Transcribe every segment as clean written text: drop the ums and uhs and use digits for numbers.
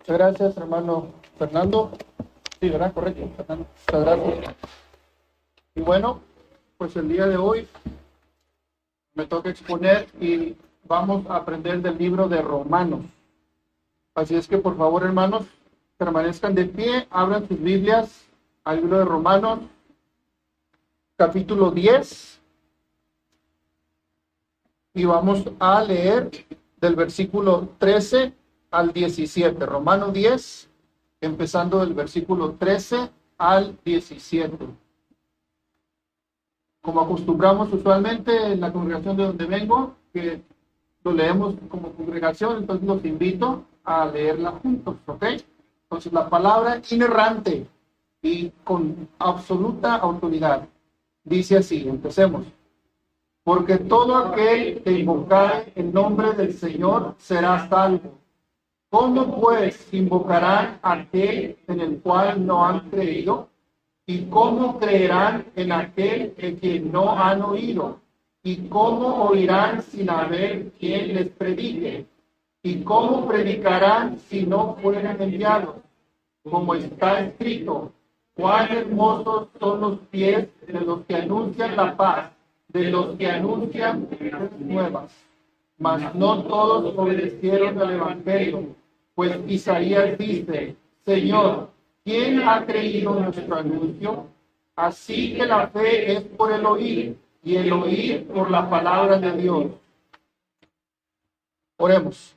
Muchas gracias, hermano Fernando. Sí, ¿verdad? Correcto, Fernando. Muchas gracias. Y bueno, pues el día de hoy me toca exponer y vamos a aprender del libro de Romanos. Así es que, por favor, hermanos, permanezcan de pie, abran sus Biblias al libro de Romanos, capítulo 10, y vamos a leer del versículo 13 al 17. Romanos 10, empezando del versículo 13 al 17. Como acostumbramos usualmente en la congregación de donde vengo, que lo leemos como congregación, entonces los invito a leerla juntos, ¿ok? Entonces la palabra inerrante y con absoluta autoridad dice así, empecemos. Porque todo aquel que invocare el nombre del Señor será salvo. ¿Cómo pues invocarán a aquel en el cual no han creído? ¿Y cómo creerán en aquel en quien no han oído? ¿Y cómo oirán sin haber quien les predique? ¿Y cómo predicarán si no fueran enviados? Como está escrito, cuán hermosos son los pies de los que anuncian la paz, de los que anuncian buenas nuevas. Mas no todos obedecieron al evangelio, pues Isaías dice, Señor, ¿quién ha creído nuestro anuncio? Así que la fe es por el oír, y el oír por la palabra de Dios. Oremos.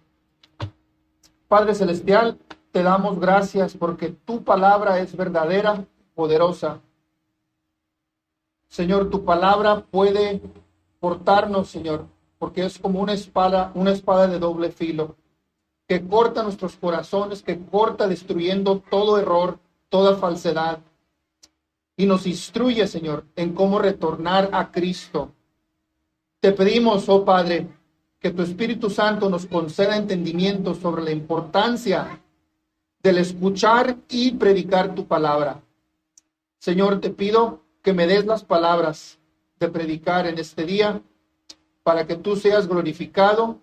Padre Celestial, te damos gracias porque tu palabra es verdadera, poderosa. Señor, tu palabra puede cortarnos, Señor, porque es como una espada de doble filo, que corta nuestros corazones, que corta destruyendo todo error, toda falsedad, y nos instruye, Señor, en cómo retornar a Cristo. Te pedimos, oh Padre, que tu Espíritu Santo nos conceda entendimiento sobre la importancia del escuchar y predicar tu palabra. Señor, te pido que me des las palabras de predicar en este día para que tú seas glorificado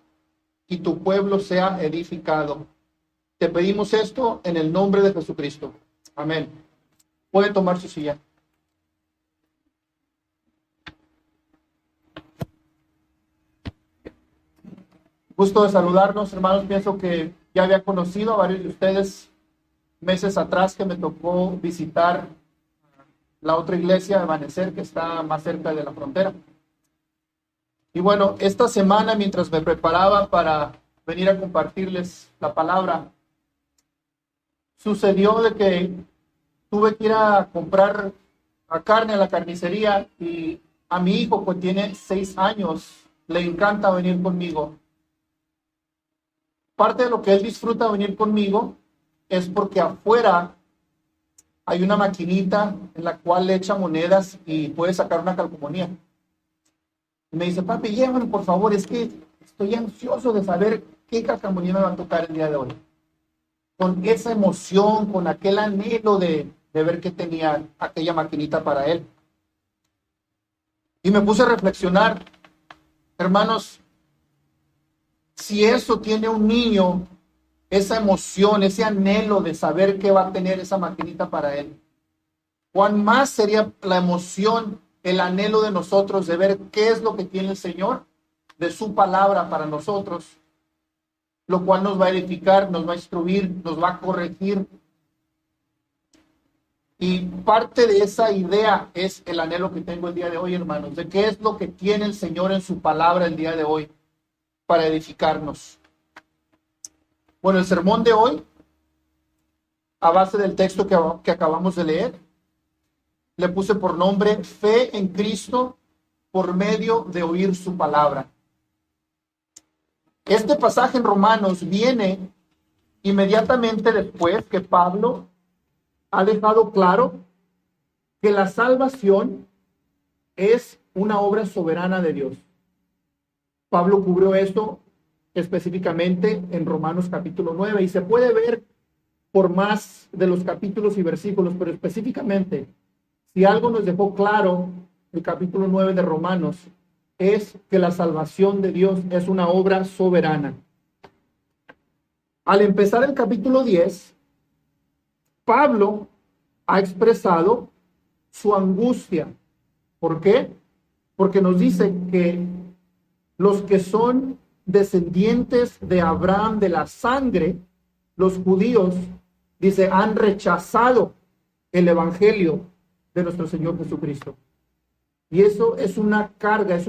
y tu pueblo sea edificado. Te pedimos esto en el nombre de Jesucristo. Amén. Puede tomar su silla. Gusto de saludarnos, hermanos. Pienso que ya había conocido a varios de ustedes meses atrás que me tocó visitar la otra iglesia, Amanecer, que está más cerca de la frontera. Y bueno, esta semana, mientras me preparaba para venir a compartirles la palabra, sucedió de que tuve que ir a comprar carne a la carnicería y a mi hijo, que tiene 6 años, le encanta venir conmigo. Parte de lo que él disfruta venir conmigo es porque afuera hay una maquinita en la cual le echa monedas y puede sacar una calcomanía. Y me dice, papi, llévame por favor, es que estoy ansioso de saber qué calcomanía me va a tocar el día de hoy. Con esa emoción, con aquel anhelo de ver que tenía aquella maquinita para él. Y me puse a reflexionar, hermanos, si eso tiene un niño, esa emoción, ese anhelo de saber qué va a tener esa maquinita para él, ¿cuán más sería la emoción, el anhelo de nosotros de ver qué es lo que tiene el Señor de su palabra para nosotros? Lo cual nos va a edificar, nos va a instruir, nos va a corregir. Y parte de esa idea es el anhelo que tengo el día de hoy, hermanos, de qué es lo que tiene el Señor en su palabra el día de hoy para edificarnos. Bueno, el sermón de hoy, a base del texto que acabamos de leer, le puse por nombre Fe en Cristo por medio de oír su palabra. Este pasaje en Romanos viene inmediatamente después que Pablo ha dejado claro que la salvación es una obra soberana de Dios. Pablo cubrió esto específicamente en Romanos capítulo 9 y se puede ver por más de los capítulos y versículos, pero específicamente, si algo nos dejó claro el capítulo 9 de Romanos, es que la salvación de Dios es una obra soberana. Al empezar el capítulo 10, Pablo ha expresado su angustia. ¿Por qué? Porque nos dice que los que son descendientes de Abraham de la sangre, los judíos, dice, han rechazado el evangelio de nuestro Señor Jesucristo. Y eso es una carga, es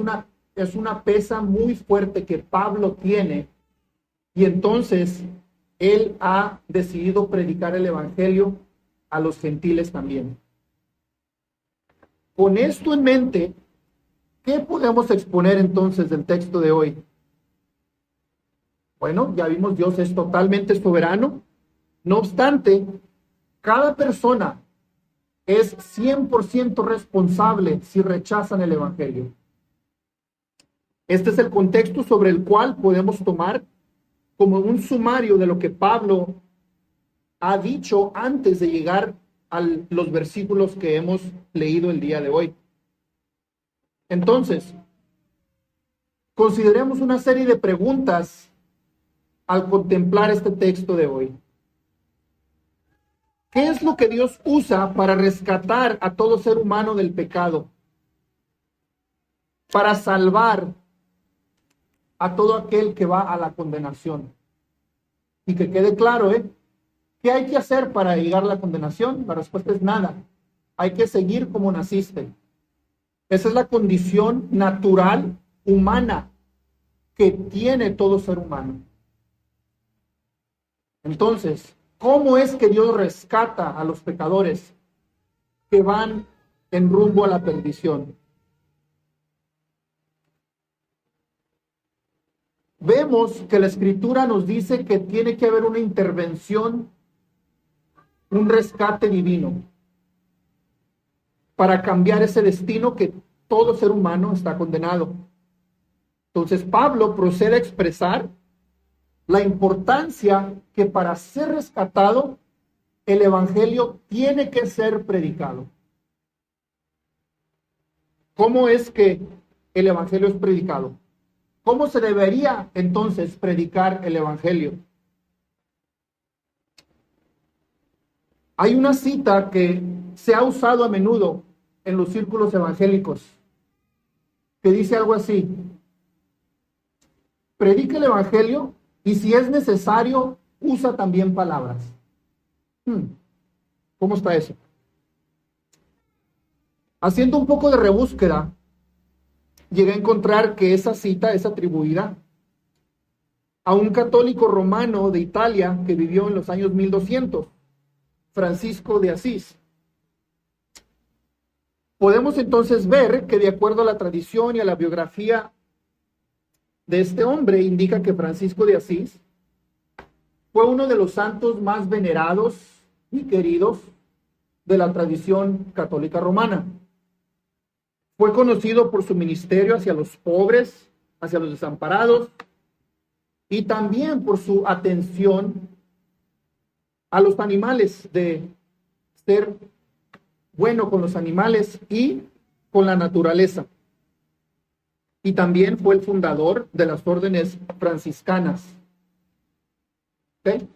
una pesa muy fuerte que Pablo tiene. Y entonces él ha decidido predicar el evangelio a los gentiles también. Con esto en mente, ¿qué podemos exponer entonces del texto de hoy? Bueno, ya vimos, Dios es totalmente soberano. No obstante, cada persona es 100% responsable si rechazan el evangelio. Este es el contexto sobre el cual podemos tomar como un sumario de lo que Pablo ha dicho antes de llegar a los versículos que hemos leído el día de hoy. Entonces, consideremos una serie de preguntas al contemplar este texto de hoy. ¿Qué es lo que Dios usa para rescatar a todo ser humano del pecado? Para salvar a todo aquel que va a la condenación. Y que quede claro, ¿qué hay que hacer para llegar a la condenación? La respuesta es nada. Hay que seguir como naciste. Esa es la condición natural, humana, que tiene todo ser humano. Entonces, ¿cómo es que Dios rescata a los pecadores que van en rumbo a la perdición? Vemos que la Escritura nos dice que tiene que haber una intervención, un rescate divino, para cambiar ese destino que todo ser humano está condenado. Entonces Pablo procede a expresar la importancia que para ser rescatado, el evangelio tiene que ser predicado. ¿Cómo es que el evangelio es predicado? ¿Cómo se debería entonces predicar el evangelio? Hay una cita que se ha usado a menudo en los círculos evangélicos, que dice algo así: predica el evangelio y si es necesario, usa también palabras. ¿Cómo está eso? Haciendo un poco de rebúsqueda, llegué a encontrar que esa cita es atribuida a un católico romano de Italia que vivió en los años 1200, Francisco de Asís. Podemos entonces ver que de acuerdo a la tradición y a la biografía de este hombre, indica que Francisco de Asís fue uno de los santos más venerados y queridos de la tradición católica romana. Fue conocido por su ministerio hacia los pobres, hacia los desamparados, y también por su atención a los animales, de ser bueno con los animales y con la naturaleza. Y también fue el fundador de las órdenes franciscanas. ¿Okay?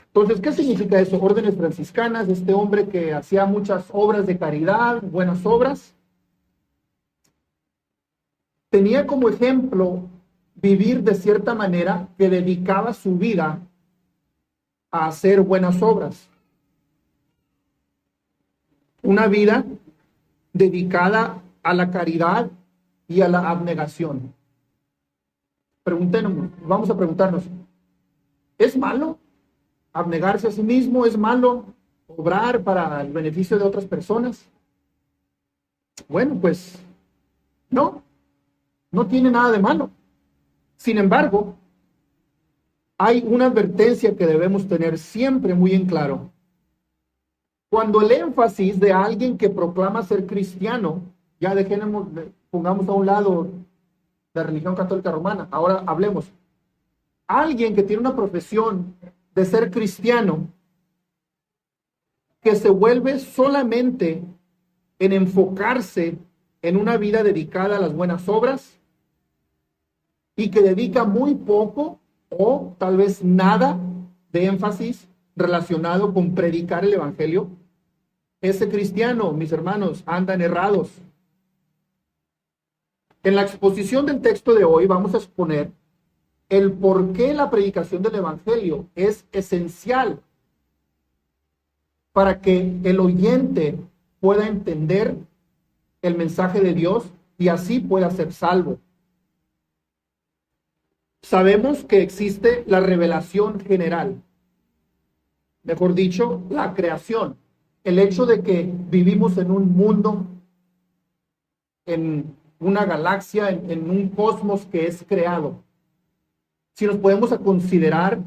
Entonces, ¿qué significa eso? Órdenes franciscanas, este hombre que hacía muchas obras de caridad, buenas obras, tenía como ejemplo vivir de cierta manera que dedicaba su vida a hacer buenas obras. Una vida dedicada a la caridad y a la abnegación. Vamos a preguntarnos, ¿es malo abnegarse a sí mismo? ¿Es malo obrar para el beneficio de otras personas? Bueno, pues no tiene nada de malo. Sin embargo, hay una advertencia que debemos tener siempre muy en claro. Cuando el énfasis de alguien que proclama ser cristiano, ya pongamos a un lado la religión católica romana, ahora hablemos. Alguien que tiene una profesión de ser cristiano, que se vuelve solamente en enfocarse en una vida dedicada a las buenas obras y que dedica muy poco o tal vez nada de énfasis relacionado con predicar el evangelio, ese cristiano, mis hermanos, andan errados. En la exposición del texto de hoy vamos a exponer el por qué la predicación del evangelio es esencial para que el oyente pueda entender el mensaje de Dios y así pueda ser salvo. Sabemos que existe la revelación general, mejor dicho, la creación, el hecho de que vivimos en un mundo, en una galaxia, en un cosmos que es creado. Si nos podemos considerar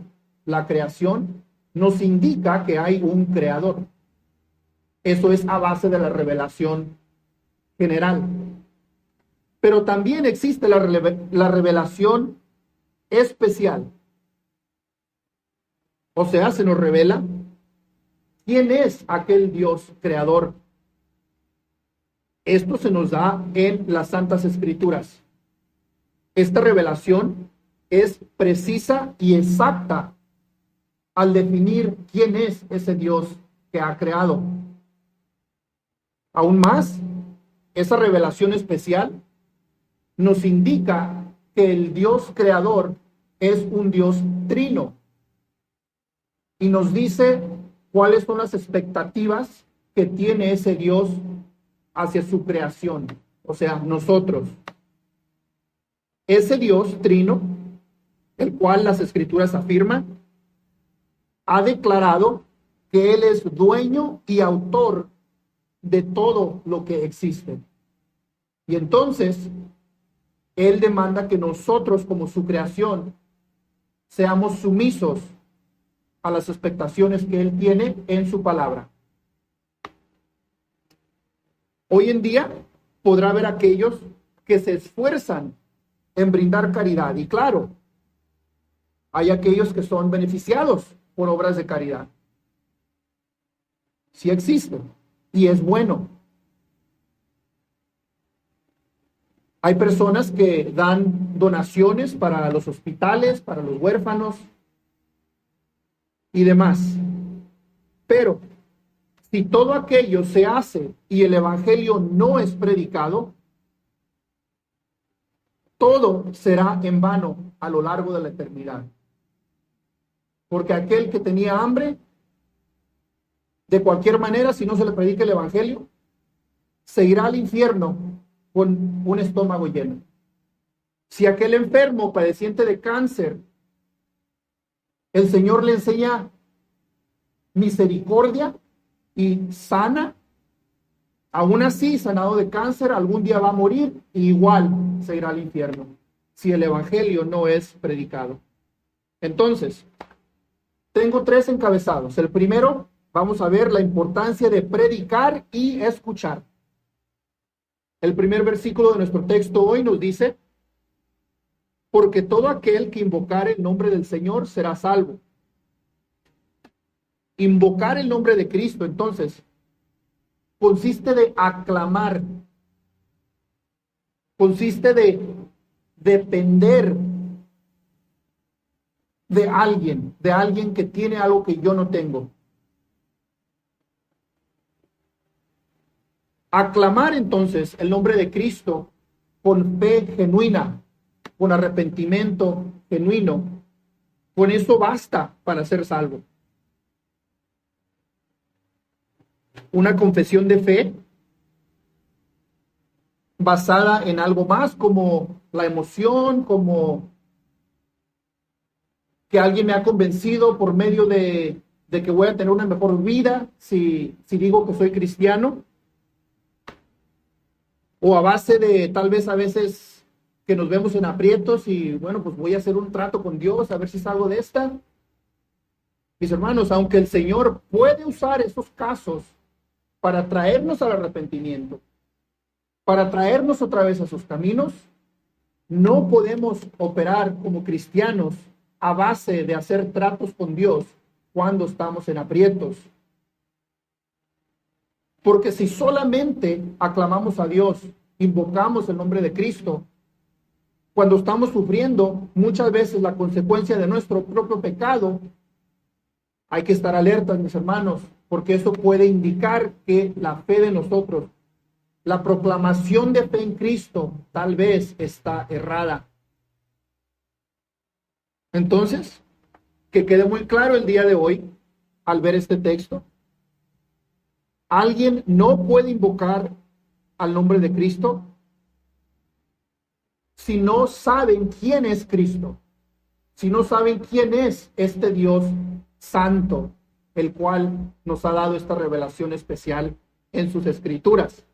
la creación, nos indica que hay un creador. Eso es a base de la revelación general. Pero también existe la revelación especial. O sea, se nos revela quién es aquel Dios creador. Esto se nos da en las Santas Escrituras. Esta revelación es precisa y exacta al definir quién es ese Dios que ha creado. Aún más, esa revelación especial nos indica que el Dios creador es un Dios trino y nos dice cuáles son las expectativas que tiene ese Dios hacia su creación, o sea, nosotros. Ese Dios trino, el cual las Escrituras afirman, ha declarado que Él es dueño y autor de todo lo que existe. Y entonces, Él demanda que nosotros, como su creación, seamos sumisos a las expectaciones que Él tiene en su palabra. Hoy en día podrá haber aquellos que se esfuerzan en brindar caridad. Y claro, hay aquellos que son beneficiados por obras de caridad. Sí existe y es bueno. Hay personas que dan donaciones para los hospitales, para los huérfanos y demás. Pero si todo aquello se hace y el evangelio no es predicado, todo será en vano a lo largo de la eternidad. Porque aquel que tenía hambre, de cualquier manera, si no se le predica el evangelio, se irá al infierno con un estómago lleno. Si aquel enfermo padeciente de cáncer, el Señor le enseña misericordia y sana, aún así, sanado de cáncer, algún día va a morir y igual se irá al infierno, si el evangelio no es predicado. Entonces, tengo 3 encabezados. El primero, vamos a ver la importancia de predicar y escuchar. El primer versículo de nuestro texto hoy nos dice: porque todo aquel que invocare el nombre del Señor será salvo. Invocar el nombre de Cristo, entonces, consiste de aclamar, consiste de depender de alguien que tiene algo que yo no tengo. Aclamar entonces el nombre de Cristo con fe genuina, con arrepentimiento genuino, con eso basta para ser salvo. Una confesión de fe basada en algo más, como la emoción, como que alguien me ha convencido por medio de que voy a tener una mejor vida si digo que soy cristiano, o a base de tal vez a veces que nos vemos en aprietos y bueno, pues voy a hacer un trato con Dios a ver si salgo de esta. Mis hermanos, aunque el Señor puede usar esos casos para traernos al arrepentimiento, para traernos otra vez a sus caminos, no podemos operar como cristianos a base de hacer tratos con Dios cuando estamos en aprietos. Porque si solamente aclamamos a Dios, invocamos el nombre de Cristo, cuando estamos sufriendo muchas veces la consecuencia de nuestro propio pecado, hay que estar alertas, mis hermanos, porque eso puede indicar que la fe de nosotros, la proclamación de fe en Cristo, tal vez está errada. Entonces, que quede muy claro el día de hoy, al ver este texto, alguien no puede invocar al nombre de Cristo si no saben quién es Cristo, si no saben quién es este Dios santo, el cual nos ha dado esta revelación especial en sus escrituras.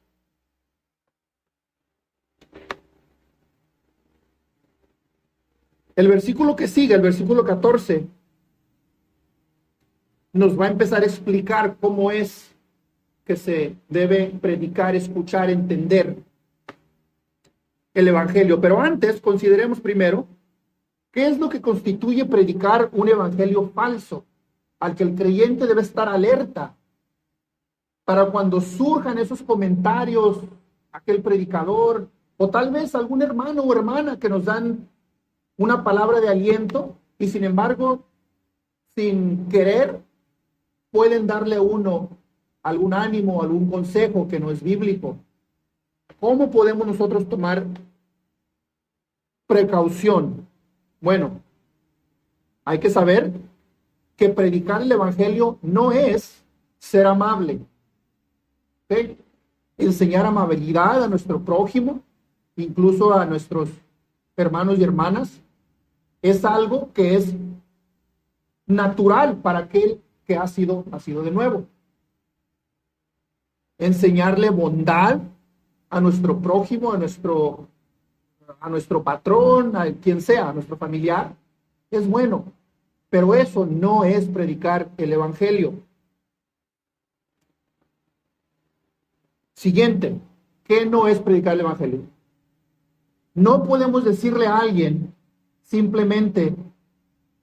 El versículo que sigue, el versículo 14, nos va a empezar a explicar cómo es que se debe predicar, escuchar, entender el evangelio. Pero antes, consideremos primero qué es lo que constituye predicar un evangelio falso, al que el creyente debe estar alerta para cuando surjan esos comentarios, aquel predicador, o tal vez algún hermano o hermana que nos dan una palabra de aliento y sin embargo, sin querer, pueden darle a uno algún ánimo, algún consejo que no es bíblico. ¿Cómo podemos nosotros tomar precaución? Bueno, hay que saber que predicar el evangelio no es ser amable. ¿Sí? Enseñar amabilidad a nuestro prójimo, incluso a nuestros hermanos y hermanas, es algo que es natural para aquel que ha sido nacido de nuevo. Enseñarle bondad a nuestro prójimo, a nuestro patrón, a quien sea, a nuestro familiar, es bueno, pero eso no es predicar el evangelio. Siguiente, ¿qué no es predicar el evangelio? No podemos decirle a alguien simplemente,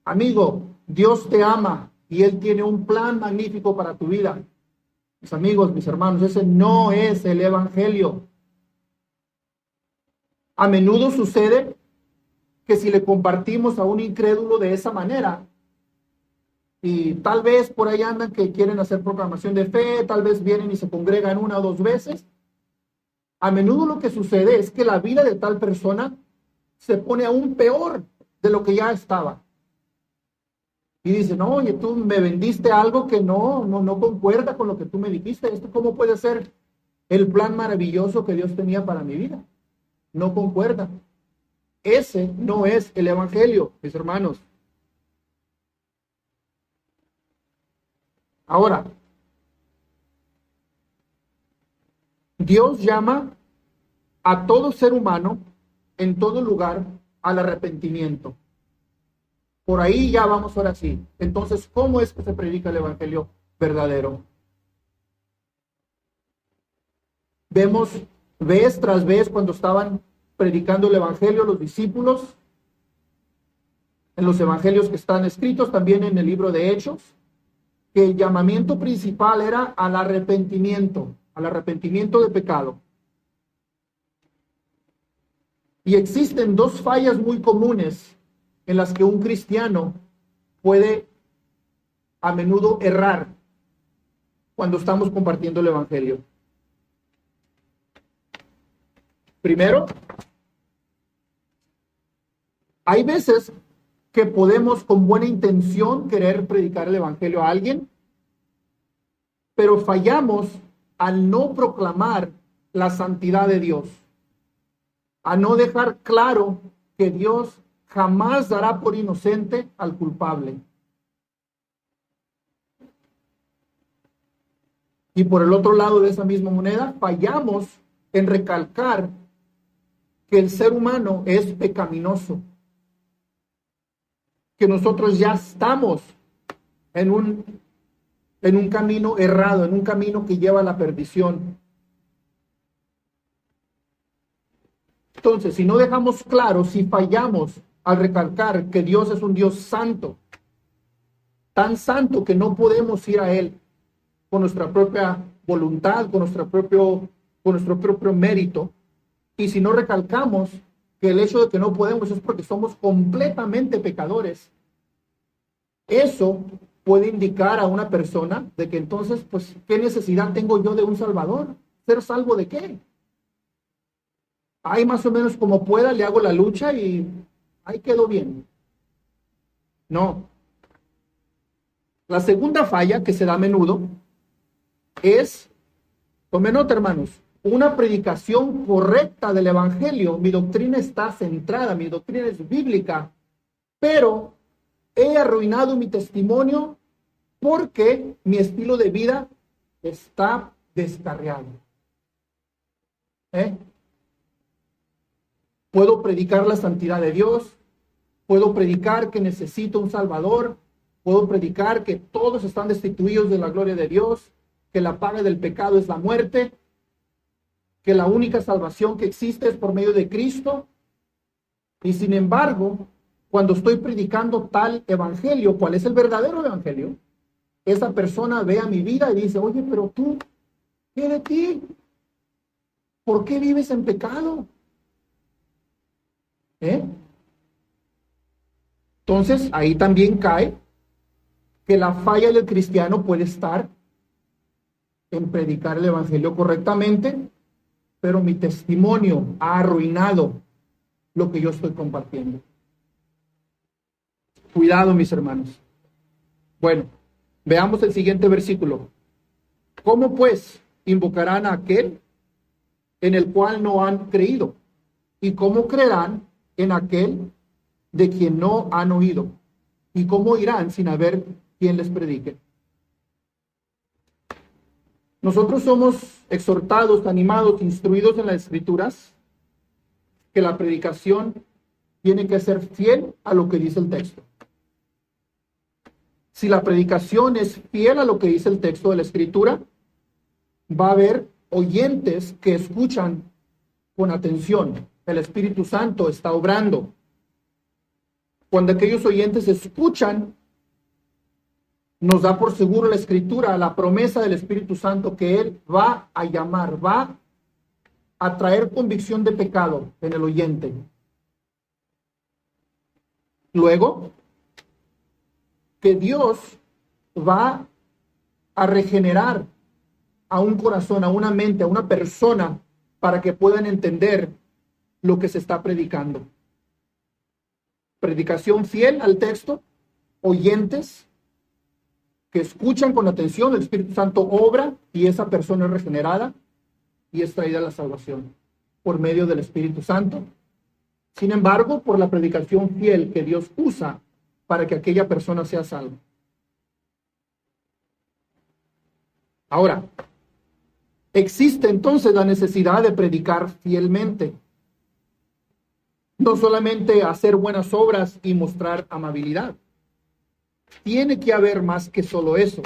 amigo, Dios te ama y Él tiene un plan magnífico para tu vida. Mis amigos, mis hermanos, ese no es el evangelio. A menudo sucede que si le compartimos a un incrédulo de esa manera, y tal vez por ahí andan que quieren hacer proclamación de fe, tal vez vienen y se congregan una o dos veces, a menudo lo que sucede es que la vida de tal persona se pone aún peor de lo que ya estaba. Y dicen, no, oye, tú me vendiste algo que no concuerda con lo que tú me dijiste. ¿Esto cómo puede ser el plan maravilloso que Dios tenía para mi vida? No concuerda. Ese no es el evangelio, mis hermanos. Ahora, Dios llama a todo ser humano en todo lugar al arrepentimiento. Por ahí ya vamos ahora sí. Entonces, ¿cómo es que se predica el evangelio verdadero? Vemos vez tras vez cuando estaban predicando el evangelio los discípulos, en los evangelios que están escritos, también en el libro de Hechos, que el llamamiento principal era al arrepentimiento de pecado. Y existen dos fallas muy comunes en las que un cristiano puede a menudo errar cuando estamos compartiendo el evangelio. Primero, hay veces que podemos con buena intención querer predicar el evangelio a alguien, pero fallamos al no proclamar la santidad de Dios, a no dejar claro que Dios jamás dará por inocente al culpable. Y por el otro lado de esa misma moneda, fallamos en recalcar que el ser humano es pecaminoso, que nosotros ya estamos en un camino errado, en un camino que lleva a la perdición. Entonces, si no dejamos claro, si fallamos al recalcar que Dios es un Dios santo, tan santo que no podemos ir a Él con nuestra propia voluntad, con nuestro propio mérito, y si no recalcamos que el hecho de que no podemos es porque somos completamente pecadores, eso puede indicar a una persona de que entonces, pues, ¿qué necesidad tengo yo de un Salvador? ¿Ser salvo de qué? Ahí más o menos como pueda le hago la lucha y ahí quedó bien. No. La segunda falla que se da a menudo es, tomen nota, hermanos, una predicación correcta del Evangelio. Mi doctrina está centrada, mi doctrina es bíblica, pero he arruinado mi testimonio porque mi estilo de vida está descarriado. Puedo predicar la santidad de Dios, puedo predicar que necesito un Salvador, puedo predicar que todos están destituidos de la gloria de Dios, que la paga del pecado es la muerte, que la única salvación que existe es por medio de Cristo. Y sin embargo, cuando estoy predicando tal evangelio, ¿cuál es el verdadero evangelio? Esa persona ve a mi vida y dice, oye, pero tú, ¿qué de ti? ¿Por qué vives en pecado? Entonces, ahí también cae que la falla del cristiano puede estar en predicar el evangelio correctamente, pero mi testimonio ha arruinado lo que yo estoy compartiendo. Cuidado, mis hermanos. Bueno, veamos el siguiente versículo. ¿Cómo pues invocarán a aquel en el cual no han creído? ¿Y cómo creerán en aquel de quien no han oído? ¿Y cómo irán sin haber quien les predique? Nosotros somos exhortados, animados, instruidos en las Escrituras, que la predicación tiene que ser fiel a lo que dice el texto. Si la predicación es fiel a lo que dice el texto de la Escritura, va a haber oyentes que escuchan con atención. El Espíritu Santo está obrando. Cuando aquellos oyentes escuchan, nos da por seguro la Escritura, la promesa del Espíritu Santo, que Él va a llamar, va a traer convicción de pecado en el oyente. Luego, que Dios va a regenerar a un corazón, a una mente, a una persona, para que puedan entender lo que se está predicando. Predicación fiel al texto, oyentes que escuchan con atención, el Espíritu Santo obra y esa persona es regenerada y es traída a la salvación por medio del Espíritu Santo. Sin embargo, por la predicación fiel que Dios usa para que aquella persona sea salva. Ahora, existe entonces la necesidad de predicar fielmente. No solamente hacer buenas obras y mostrar amabilidad. Tiene que haber más que solo eso.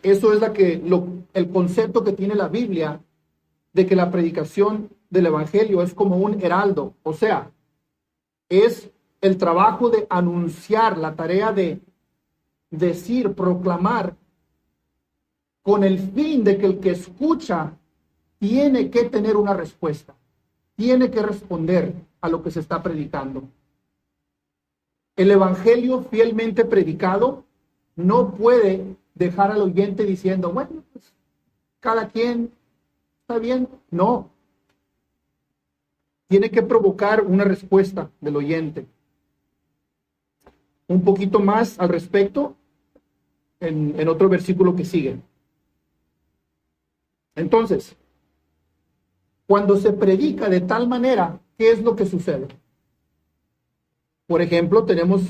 Eso es el concepto que tiene la Biblia de que la predicación del Evangelio es como un heraldo. O sea, es el trabajo de anunciar, la tarea de decir, proclamar, con el fin de que el que escucha tiene que tener una respuesta, tiene que responder a lo que se está predicando. El Evangelio fielmente predicado no puede dejar al oyente diciendo, bueno, pues cada quien está bien. No. Tiene que provocar una respuesta del oyente. Un poquito más al respecto en otro versículo que sigue. Entonces, cuando se predica de tal manera, ¿qué es lo que sucede? Por ejemplo, tenemos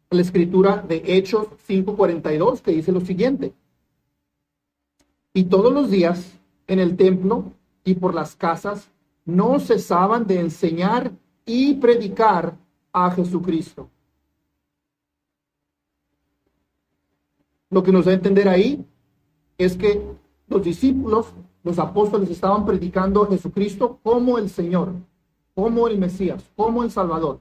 la escritura de Hechos 5:42 que dice lo siguiente: y todos los días en el templo y por las casas no cesaban de enseñar y predicar a Jesucristo. Lo que nos da a entender ahí es que los discípulos, los apóstoles, estaban predicando a Jesucristo como el Señor, como el Mesías, como el Salvador.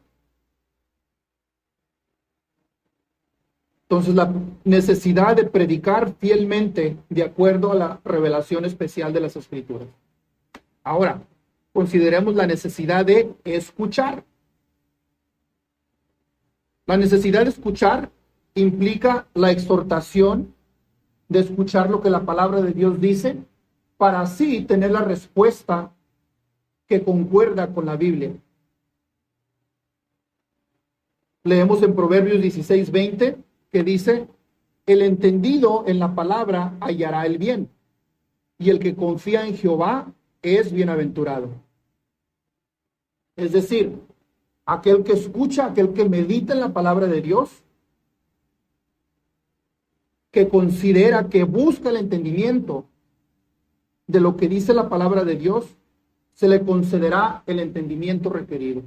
Entonces, la necesidad de predicar fielmente de acuerdo a la revelación especial de las Escrituras. Ahora, consideremos la necesidad de escuchar. La necesidad de escuchar implica la exhortación de escuchar lo que la palabra de Dios dice para así tener la respuesta que concuerda con la Biblia. Leemos en Proverbios 16:20 que dice: el entendido en la palabra hallará el bien, y el que confía en Jehová es bienaventurado. Es decir, aquel que escucha, aquel que medita en la palabra de Dios, que considera, que busca el entendimiento de lo que dice la palabra de Dios, se le concederá el entendimiento requerido.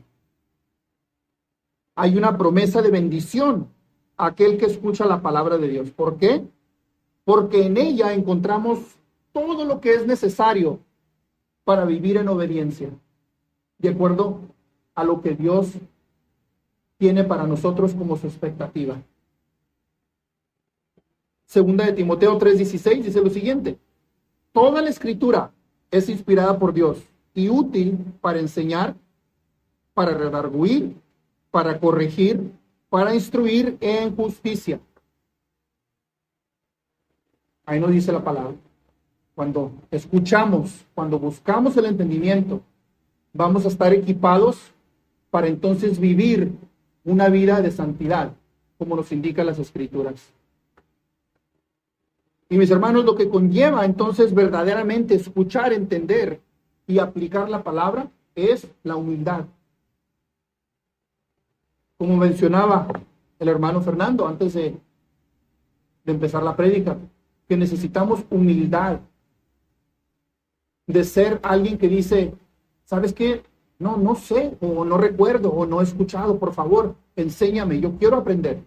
Hay una promesa de bendición a aquel que escucha la palabra de Dios. ¿Por qué? Porque en ella encontramos todo lo que es necesario para vivir en obediencia, de acuerdo a lo que Dios tiene para nosotros como su expectativa. Segunda de Timoteo 3:16 dice lo siguiente: toda la escritura es inspirada por Dios y útil para enseñar, para redarguir, para corregir, para instruir en justicia. Ahí nos dice la palabra. Cuando escuchamos, cuando buscamos el entendimiento, vamos a estar equipados para entonces vivir una vida de santidad, como nos indican las Escrituras. Y mis hermanos, lo que conlleva entonces verdaderamente escuchar, entender y aplicar la palabra es la humildad. Como mencionaba el hermano Fernando antes de empezar la prédica, que necesitamos humildad, de ser alguien que dice: ¿sabes qué? No sé, o no recuerdo, o no he escuchado, por favor, enséñame, yo quiero aprender.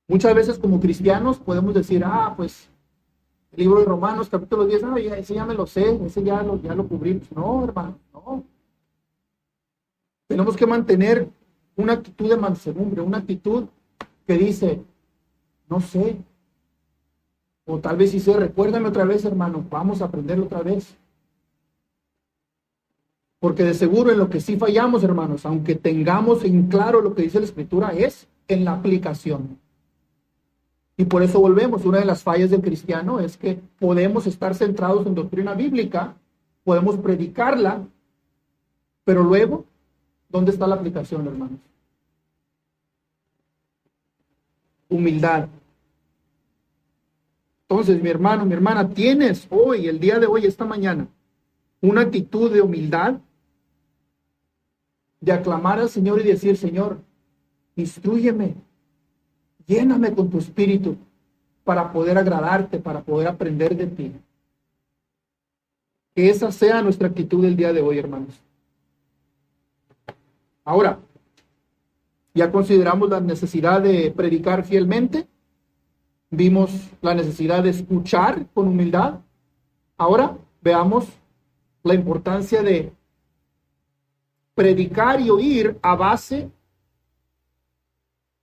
Muchas veces como cristianos podemos decir: pues el libro de Romanos capítulo 10, ese ya me lo sé, ese ya lo cubrimos. No, hermano, no. Tenemos que mantener una actitud de mansedumbre, una actitud que dice: no sé, o tal vez sí sé, recuérdame otra vez, hermano, vamos a aprenderlo otra vez. Porque de seguro en lo que sí fallamos, hermanos, aunque tengamos en claro lo que dice la Escritura, es en la aplicación. Y por eso volvemos, una de las fallas del cristiano es que podemos estar centrados en doctrina bíblica, podemos predicarla, pero luego, ¿dónde está la aplicación, hermanos? Humildad. Entonces, mi hermano, mi hermana, tienes hoy, el día de hoy, esta mañana, una actitud de humildad, de aclamar al Señor y decir: Señor, instrúyeme, lléname con tu espíritu para poder agradarte, para poder aprender de ti. Que esa sea nuestra actitud el día de hoy, hermanos. Ahora, ya consideramos la necesidad de predicar fielmente, vimos la necesidad de escuchar con humildad. Ahora veamos la importancia de predicar y oír a base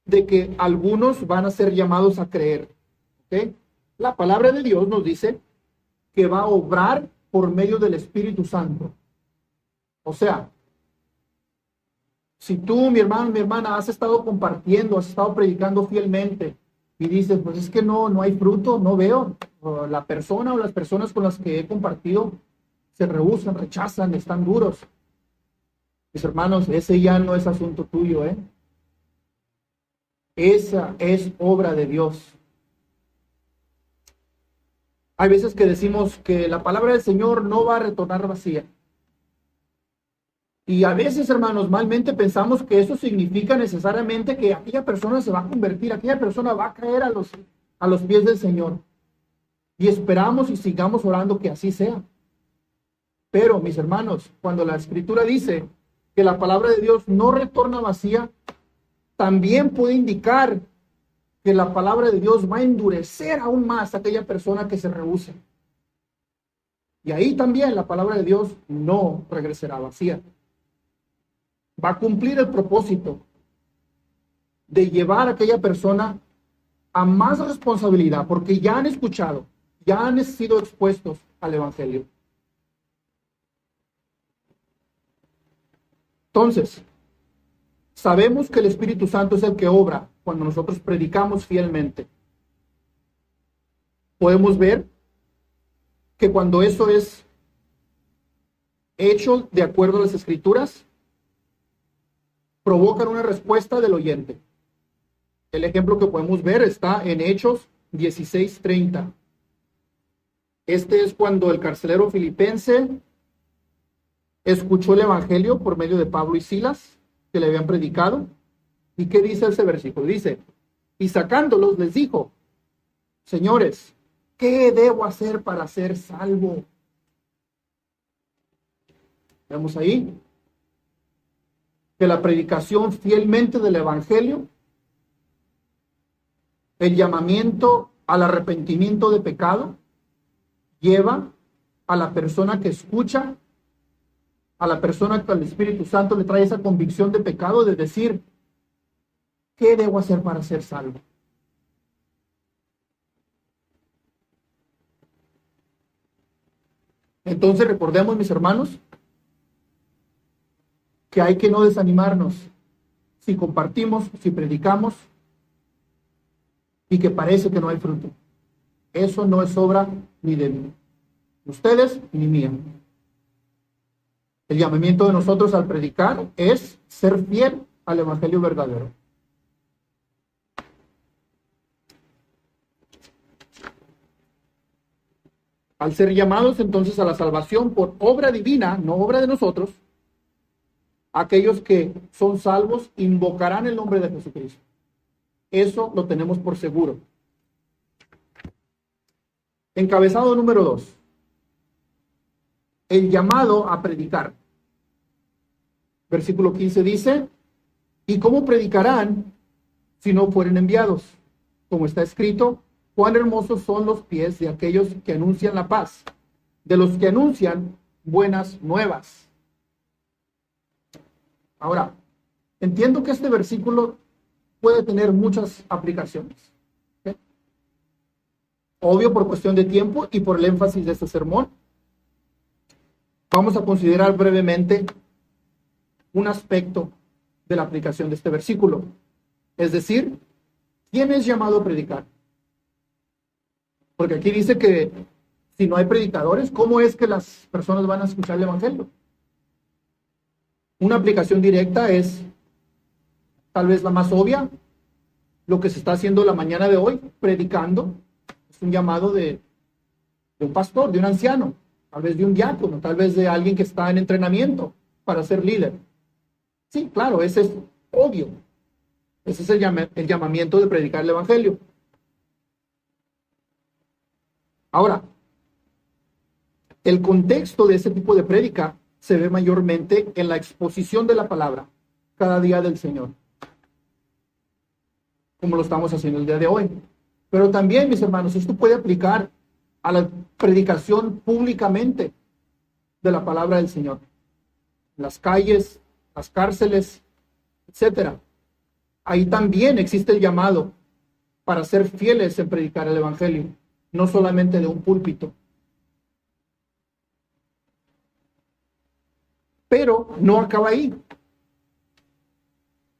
de que algunos van a ser llamados a creer. ¿Okay? La palabra de Dios nos dice que va a obrar por medio del Espíritu Santo. O sea, si tú, mi hermano, mi hermana, has estado compartiendo, has estado predicando fielmente y dices: pues es que no hay fruto, no veo, o la persona o las personas con las que he compartido se rehúsan, rechazan, están duros. Mis hermanos, ese ya no es asunto tuyo, ¿eh? Esa es obra de Dios. Hay veces que decimos que la palabra del Señor no va a retornar vacía. Y a veces, hermanos, malmente pensamos que eso significa necesariamente que aquella persona se va a convertir, aquella persona va a caer a los pies del Señor. Y esperamos y sigamos orando que así sea. Pero, mis hermanos, cuando la Escritura dice que la palabra de Dios no retorna vacía, también puede indicar que la palabra de Dios va a endurecer aún más a aquella persona que se rehúse. Y ahí también la palabra de Dios no regresará vacía. Va a cumplir el propósito de llevar a aquella persona a más responsabilidad, porque ya han escuchado, ya han sido expuestos al Evangelio. Entonces, sabemos que el Espíritu Santo es el que obra cuando nosotros predicamos fielmente. Podemos ver que cuando eso es hecho de acuerdo a las Escrituras, provocan una respuesta del oyente. El ejemplo que podemos ver está en Hechos 16:30. Este es cuando el carcelero filipense escuchó el evangelio por medio de Pablo y Silas, que le habían predicado. ¿Y qué dice ese versículo? Dice, y sacándolos les dijo, señores, ¿qué debo hacer para ser salvo? Vemos ahí que la predicación fielmente del evangelio, el llamamiento al arrepentimiento de pecado, lleva a la persona que escucha, a la persona que el Espíritu Santo le trae esa convicción de pecado, de decir, ¿qué debo hacer para ser salvo? Entonces recordemos, mis hermanos, que hay que no desanimarnos si compartimos, si predicamos y que parece que no hay fruto. Eso no es obra ni de ustedes ni mía. El llamamiento de nosotros al predicar es ser fiel al evangelio verdadero. Al ser llamados entonces a la salvación por obra divina, no obra de nosotros, aquellos que son salvos invocarán el nombre de Jesucristo. Eso lo tenemos por seguro. Encabezado número 2. El llamado a predicar. Versículo 15 dice, ¿y cómo predicarán si no fueren enviados? Como está escrito, cuán hermosos son los pies de aquellos que anuncian la paz, de los que anuncian buenas nuevas. Ahora, entiendo que este versículo puede tener muchas aplicaciones. ¿Okay? Obvio por cuestión de tiempo y por el énfasis de este sermón. Vamos a considerar brevemente un aspecto de la aplicación de este versículo. Es decir, ¿quién es llamado a predicar? Porque aquí dice que si no hay predicadores, ¿cómo es que las personas van a escuchar el evangelio? Una aplicación directa es tal vez la más obvia, lo que se está haciendo la mañana de hoy, predicando. Es un llamado de un pastor, de un anciano, tal vez de un diácono, tal vez de alguien que está en entrenamiento para ser líder. Sí, claro, ese es obvio. Ese es el llamamiento de predicar el evangelio. Ahora, el contexto de ese tipo de prédica se ve mayormente en la exposición de la palabra cada día del Señor, como lo estamos haciendo el día de hoy. Pero también, mis hermanos, esto puede aplicar a la predicación públicamente de la palabra del Señor. Las calles, las cárceles, etcétera. Ahí también existe el llamado para ser fieles en predicar el evangelio, no solamente de un púlpito. Pero no acaba ahí.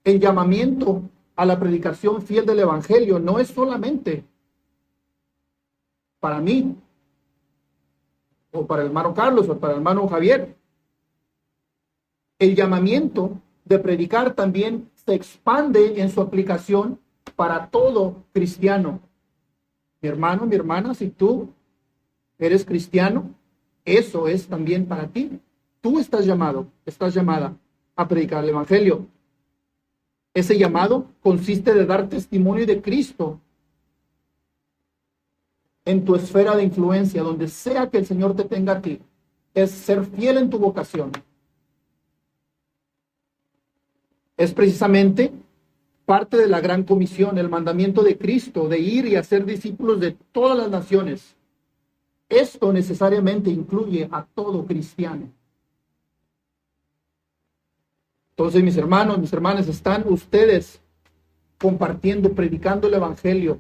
El llamamiento a la predicación fiel del evangelio no es solamente para mí, o para el hermano Carlos, o para el hermano Javier. El llamamiento de predicar también se expande en su aplicación para todo cristiano. Mi hermano, mi hermana, si tú eres cristiano, eso es también para ti. Tú estás llamado, estás llamada a predicar el evangelio. Ese llamado consiste de dar testimonio de Cristo en tu esfera de influencia, donde sea que el Señor te tenga a ti. Es ser fiel en tu vocación. Es precisamente parte de la gran comisión, el mandamiento de Cristo de ir y hacer discípulos de todas las naciones. Esto necesariamente incluye a todo cristiano. Entonces, mis hermanos, mis hermanas, están ustedes compartiendo, predicando el evangelio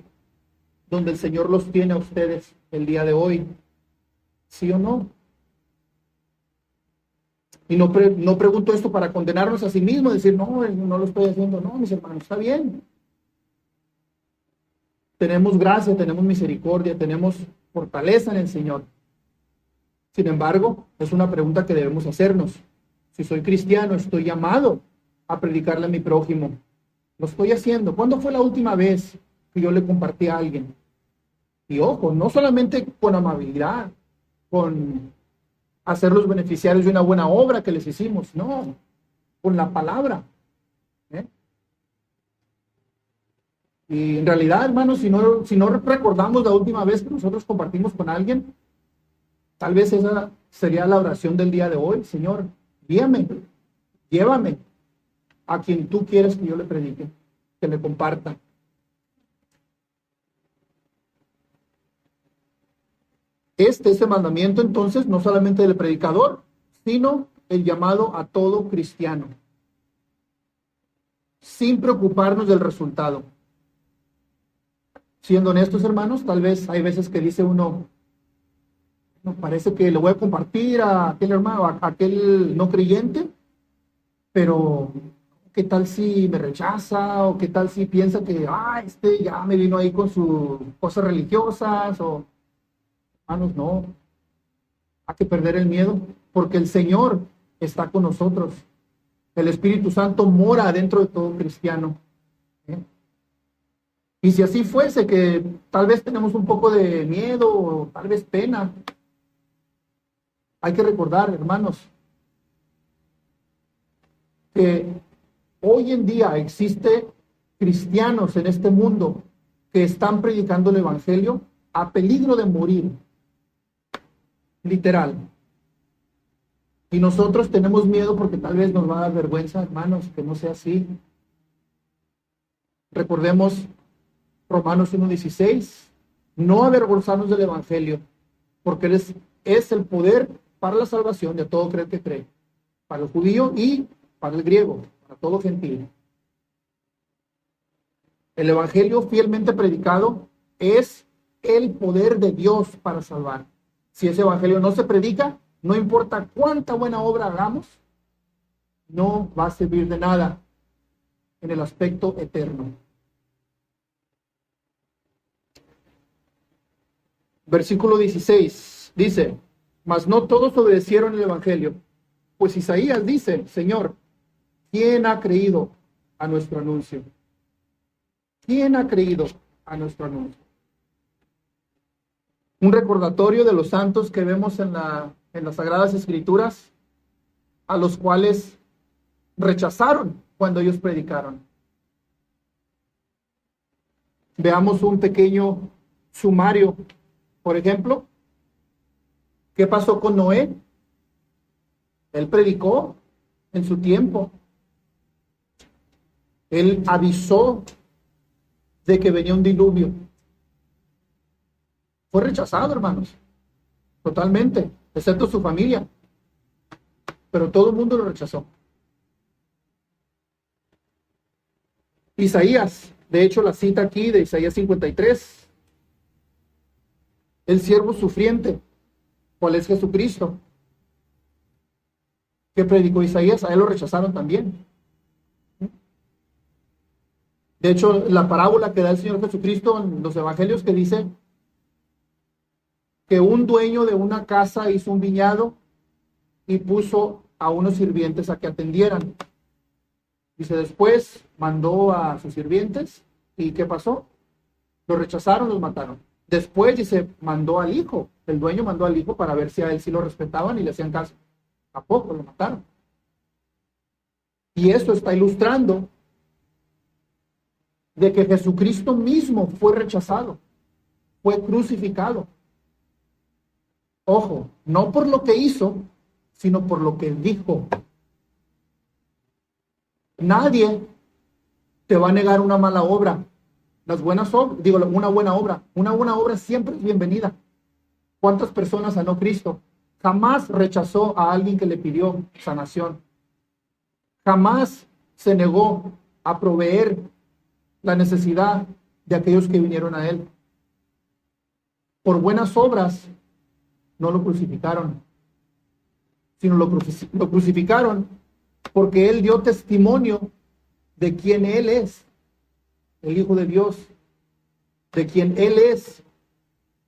donde el Señor los tiene a ustedes el día de hoy. ¿Sí o no? Y no pregunto esto para condenarnos a sí mismos, decir, no, no lo estoy haciendo. No, mis hermanos, está bien. Tenemos gracia, tenemos misericordia, tenemos fortaleza en el Señor. Sin embargo, es una pregunta que debemos hacernos. Si soy cristiano, estoy llamado a predicarle a mi prójimo. Lo estoy haciendo. ¿Cuándo fue la última vez que yo le compartí a alguien? Y ojo, no solamente con amabilidad, con hacer los beneficiarios de una buena obra que les hicimos, no, con la palabra. Y en realidad, hermanos, si no recordamos la última vez que nosotros compartimos con alguien, tal vez esa sería la oración del día de hoy. Señor, guíame, llévame a quien tú quieres que yo le predique, que le comparta. Este es el mandamiento entonces, no solamente del predicador, sino el llamado a todo cristiano, sin preocuparnos del resultado. Siendo honestos, hermanos, tal vez hay veces que dice uno, no, parece que le voy a compartir a aquel hermano, a aquel no creyente, pero ¿qué tal si me rechaza? ¿O qué tal si piensa que, ya me vino ahí con sus cosas religiosas? O, hermanos, no. Hay que perder el miedo, porque el Señor está con nosotros. El Espíritu Santo mora dentro de todo cristiano. Y si así fuese, que tal vez tenemos un poco de miedo o tal vez pena, hay que recordar, hermanos, que hoy en día existe cristianos en este mundo que están predicando el Evangelio a peligro de morir, literal. Y nosotros tenemos miedo porque tal vez nos va a dar vergüenza, hermanos, que no sea así. Recordemos Romanos 1:16, no avergonzarnos del Evangelio, porque es el poder para la salvación de todo aquel que cree, para el judío y para el griego, para todo gentil. El Evangelio fielmente predicado es el poder de Dios para salvar. Si ese Evangelio no se predica, no importa cuánta buena obra hagamos, no va a servir de nada en el aspecto eterno. Versículo 16 dice, mas no todos obedecieron el Evangelio, pues Isaías dice, Señor, ¿quién ha creído a nuestro anuncio? ¿Quién ha creído a nuestro anuncio? Un recordatorio de los santos que vemos en las Sagradas Escrituras, a los cuales rechazaron cuando ellos predicaron. Veamos un pequeño sumario. Por ejemplo, ¿qué pasó con Noé? Él predicó en su tiempo. Él avisó de que venía un diluvio. Fue rechazado, hermanos, totalmente, excepto su familia. Pero todo el mundo lo rechazó. Isaías, de hecho la cita aquí de Isaías 53, el siervo sufriente, ¿cuál es Jesucristo? ¿Qué predicó Isaías? A él lo rechazaron también. De hecho, la parábola que da el Señor Jesucristo en los evangelios, que dice que un dueño de una casa hizo un viñedo y puso a unos sirvientes a que atendieran. Dice, después mandó a sus sirvientes, ¿y qué pasó? Los rechazaron, los mataron. Después, dice, mandó al hijo, el dueño mandó al hijo para ver si a él sí lo respetaban y le hacían caso. Tampoco, lo mataron. Y esto está ilustrando de que Jesucristo mismo fue rechazado, fue crucificado. Ojo, no por lo que hizo, sino por lo que dijo. Nadie te va a negar una mala obra. Las buenas obras, una buena obra. Una buena obra siempre es bienvenida. ¿Cuántas personas sanó Cristo? Jamás rechazó a alguien que le pidió sanación. Jamás se negó a proveer la necesidad de aquellos que vinieron a él. Por buenas obras no lo crucificaron. sino lo crucificaron porque él dio testimonio de quién él es, el Hijo de Dios, de quién él es,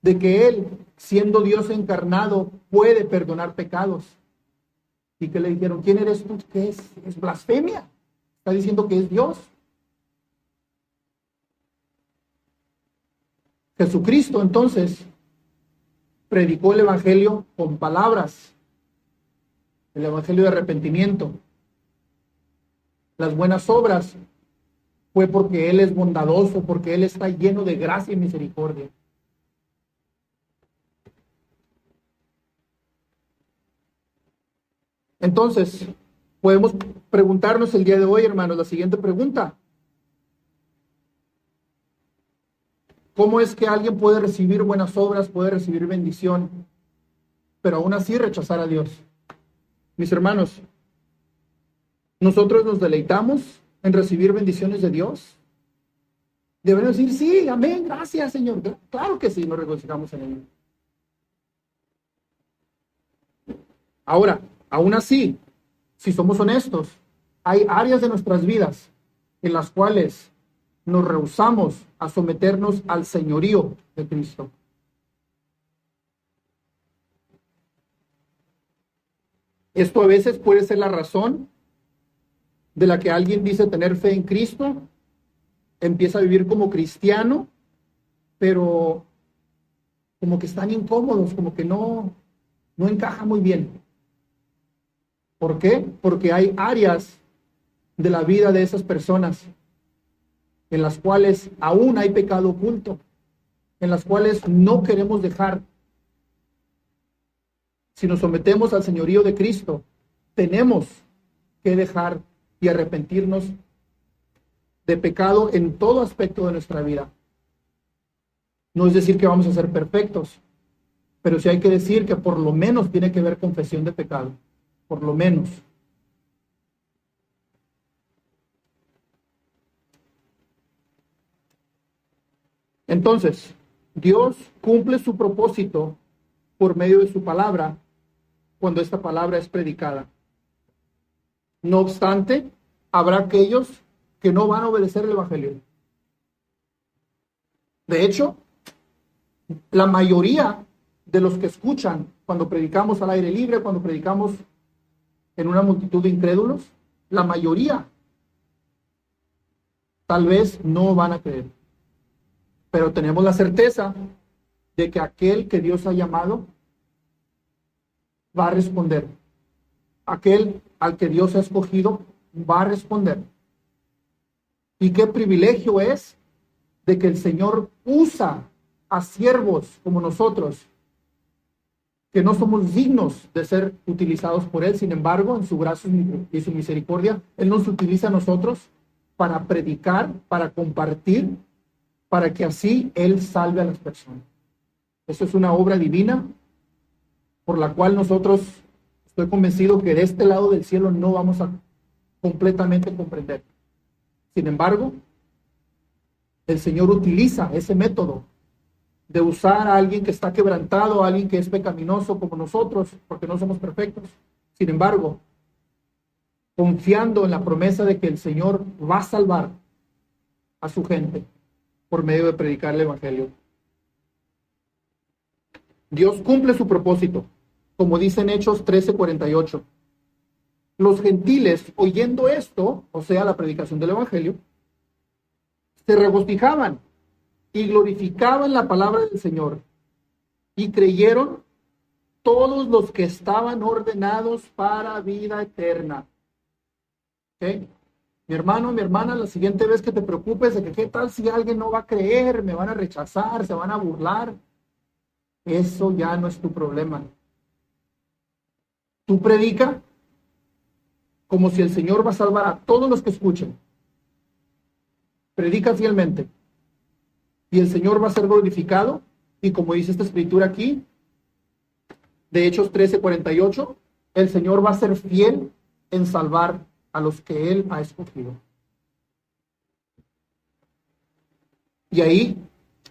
de que él, siendo Dios encarnado, puede perdonar pecados. Y que le dijeron, ¿quién eres tú? ¿Qué es? Es blasfemia. Está diciendo que es Dios. Jesucristo entonces predicó el evangelio con palabras, el evangelio de arrepentimiento. Las buenas obras fue porque Él es bondadoso, porque Él está lleno de gracia y misericordia. Entonces, podemos preguntarnos el día de hoy, hermanos, la siguiente pregunta. ¿Cómo es que alguien puede recibir buenas obras, puede recibir bendición, pero aún así rechazar a Dios? Mis hermanos, nosotros nos deleitamos en recibir bendiciones de Dios. Debemos decir, sí, amén, gracias, Señor. Claro que sí, nos regocijamos en ello. Ahora, aún así, si somos honestos, hay áreas de nuestras vidas en las cuales nos rehusamos a someternos al señorío de Cristo. Esto a veces puede ser la razón de la que alguien dice tener fe en Cristo, empieza a vivir como cristiano, pero como que están incómodos, como que no encaja muy bien. ¿Por qué? Porque hay áreas de la vida de esas personas en las cuales aún hay pecado oculto, en las cuales no queremos dejar. Si nos sometemos al señorío de Cristo, tenemos que dejar y arrepentirnos de pecado en todo aspecto de nuestra vida. No es decir que vamos a ser perfectos, pero sí hay que decir que por lo menos tiene que haber confesión de pecado, por lo menos. Entonces, Dios cumple su propósito por medio de su palabra cuando esta palabra es predicada. No obstante, habrá aquellos que no van a obedecer el evangelio. De hecho, la mayoría de los que escuchan cuando predicamos al aire libre, cuando predicamos en una multitud de incrédulos, la mayoría tal vez no van a creer. Pero tenemos la certeza de que aquel que Dios ha llamado va a responder. Aquel al que Dios ha escogido va a responder. Y qué privilegio es de que el Señor usa a siervos como nosotros, que no somos dignos de ser utilizados por Él. Sin embargo, en su gracia y su misericordia, Él nos utiliza a nosotros para predicar, para compartir, para que así Él salve a las personas. Eso es una obra divina por la cual nosotros, estoy convencido que de este lado del cielo no vamos a completamente comprender. Sin embargo, el Señor utiliza ese método de usar a alguien que está quebrantado, a alguien que es pecaminoso como nosotros, porque no somos perfectos. Sin embargo, confiando en la promesa de que el Señor va a salvar a su gente por medio de predicar el evangelio. Dios cumple su propósito, como dice en Hechos 13:48. Los gentiles, oyendo esto, o sea, la predicación del evangelio, se regocijaban y glorificaban la palabra del Señor, y creyeron todos los que estaban ordenados para vida eterna. ¿Okay? Mi hermano, mi hermana, la siguiente vez que te preocupes de que qué tal si alguien no va a creer, me van a rechazar, se van a burlar, eso ya no es tu problema. Tú predica como si el Señor va a salvar a todos los que escuchen. Predica fielmente y el Señor va a ser glorificado, y como dice esta escritura aquí de Hechos 13:48, el Señor va a ser fiel en salvar a los que Él ha escogido. Y ahí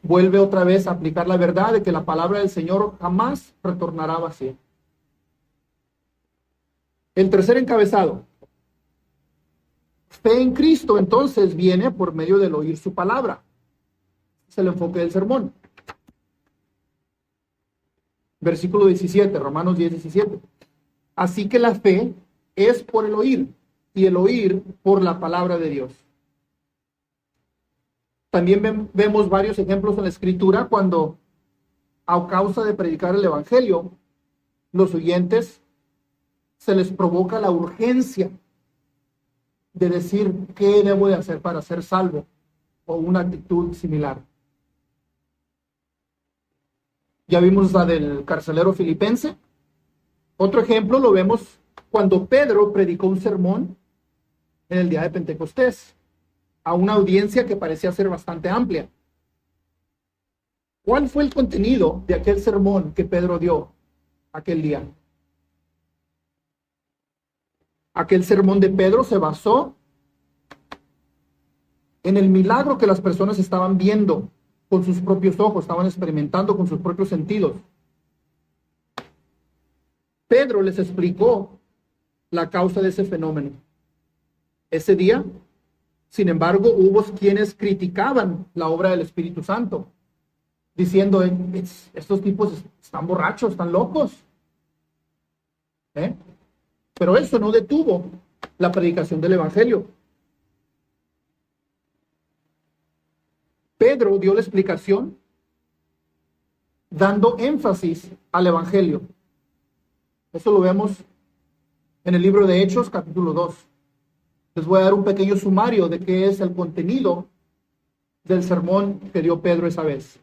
vuelve otra vez a aplicar la verdad de que la palabra del Señor jamás retornará vacía. El tercer encabezado. Fe en Cristo, entonces, viene por medio del oír su palabra. Es el enfoque del sermón. Versículo 17, Romanos 10, 17. Así que la fe es por el oír, y el oír por la palabra de Dios. También vemos varios ejemplos en la Escritura cuando, a causa de predicar el Evangelio, los oyentes se les provoca la urgencia de decir qué debo de hacer para ser salvo, o una actitud similar. Ya vimos la del carcelero filipense. Otro ejemplo lo vemos cuando Pedro predicó un sermón en el día de Pentecostés a una audiencia que parecía ser bastante amplia. ¿Cuál fue el contenido de aquel sermón que Pedro dio aquel día? Aquel sermón de Pedro se basó en el milagro que las personas estaban viendo con sus propios ojos, estaban experimentando con sus propios sentidos. Pedro les explicó la causa de ese fenómeno. Ese día, sin embargo, hubo quienes criticaban la obra del Espíritu Santo, diciendo, estos tipos están borrachos, están locos. Pero eso no detuvo la predicación del Evangelio. Pedro dio la explicación dando énfasis al Evangelio. Eso lo vemos en el libro de Hechos, capítulo 2. Les voy a dar un pequeño sumario de qué es el contenido del sermón que dio Pedro esa vez.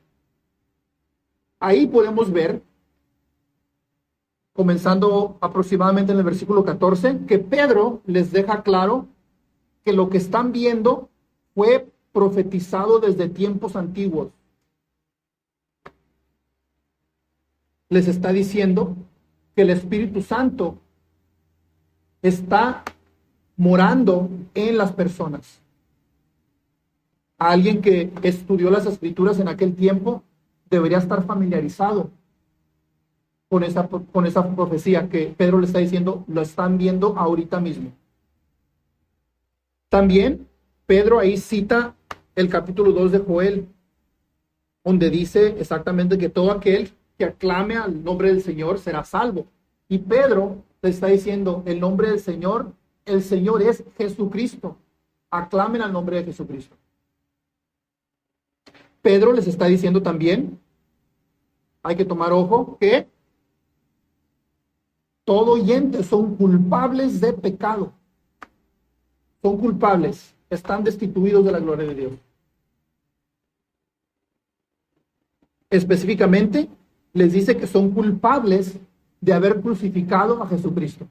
Ahí podemos ver, comenzando aproximadamente en el versículo 14, que Pedro les deja claro que lo que están viendo fue profetizado desde tiempos antiguos. Les está diciendo que el Espíritu Santo está morando en las personas. Alguien que estudió las Escrituras en aquel tiempo debería estar familiarizado con esa profecía que Pedro le está diciendo, lo están viendo ahorita mismo. También Pedro ahí cita el capítulo 2 de Joel, donde dice exactamente que todo aquel que aclame al nombre del Señor será salvo. Y Pedro le está diciendo, el nombre del Señor, el Señor es Jesucristo. Aclamen al nombre de Jesucristo. Pedro les está diciendo también, hay que tomar ojo, que todo oyente son culpables de pecado. Son culpables, están destituidos de la gloria de Dios. Específicamente, les dice que son culpables de haber crucificado a Jesucristo.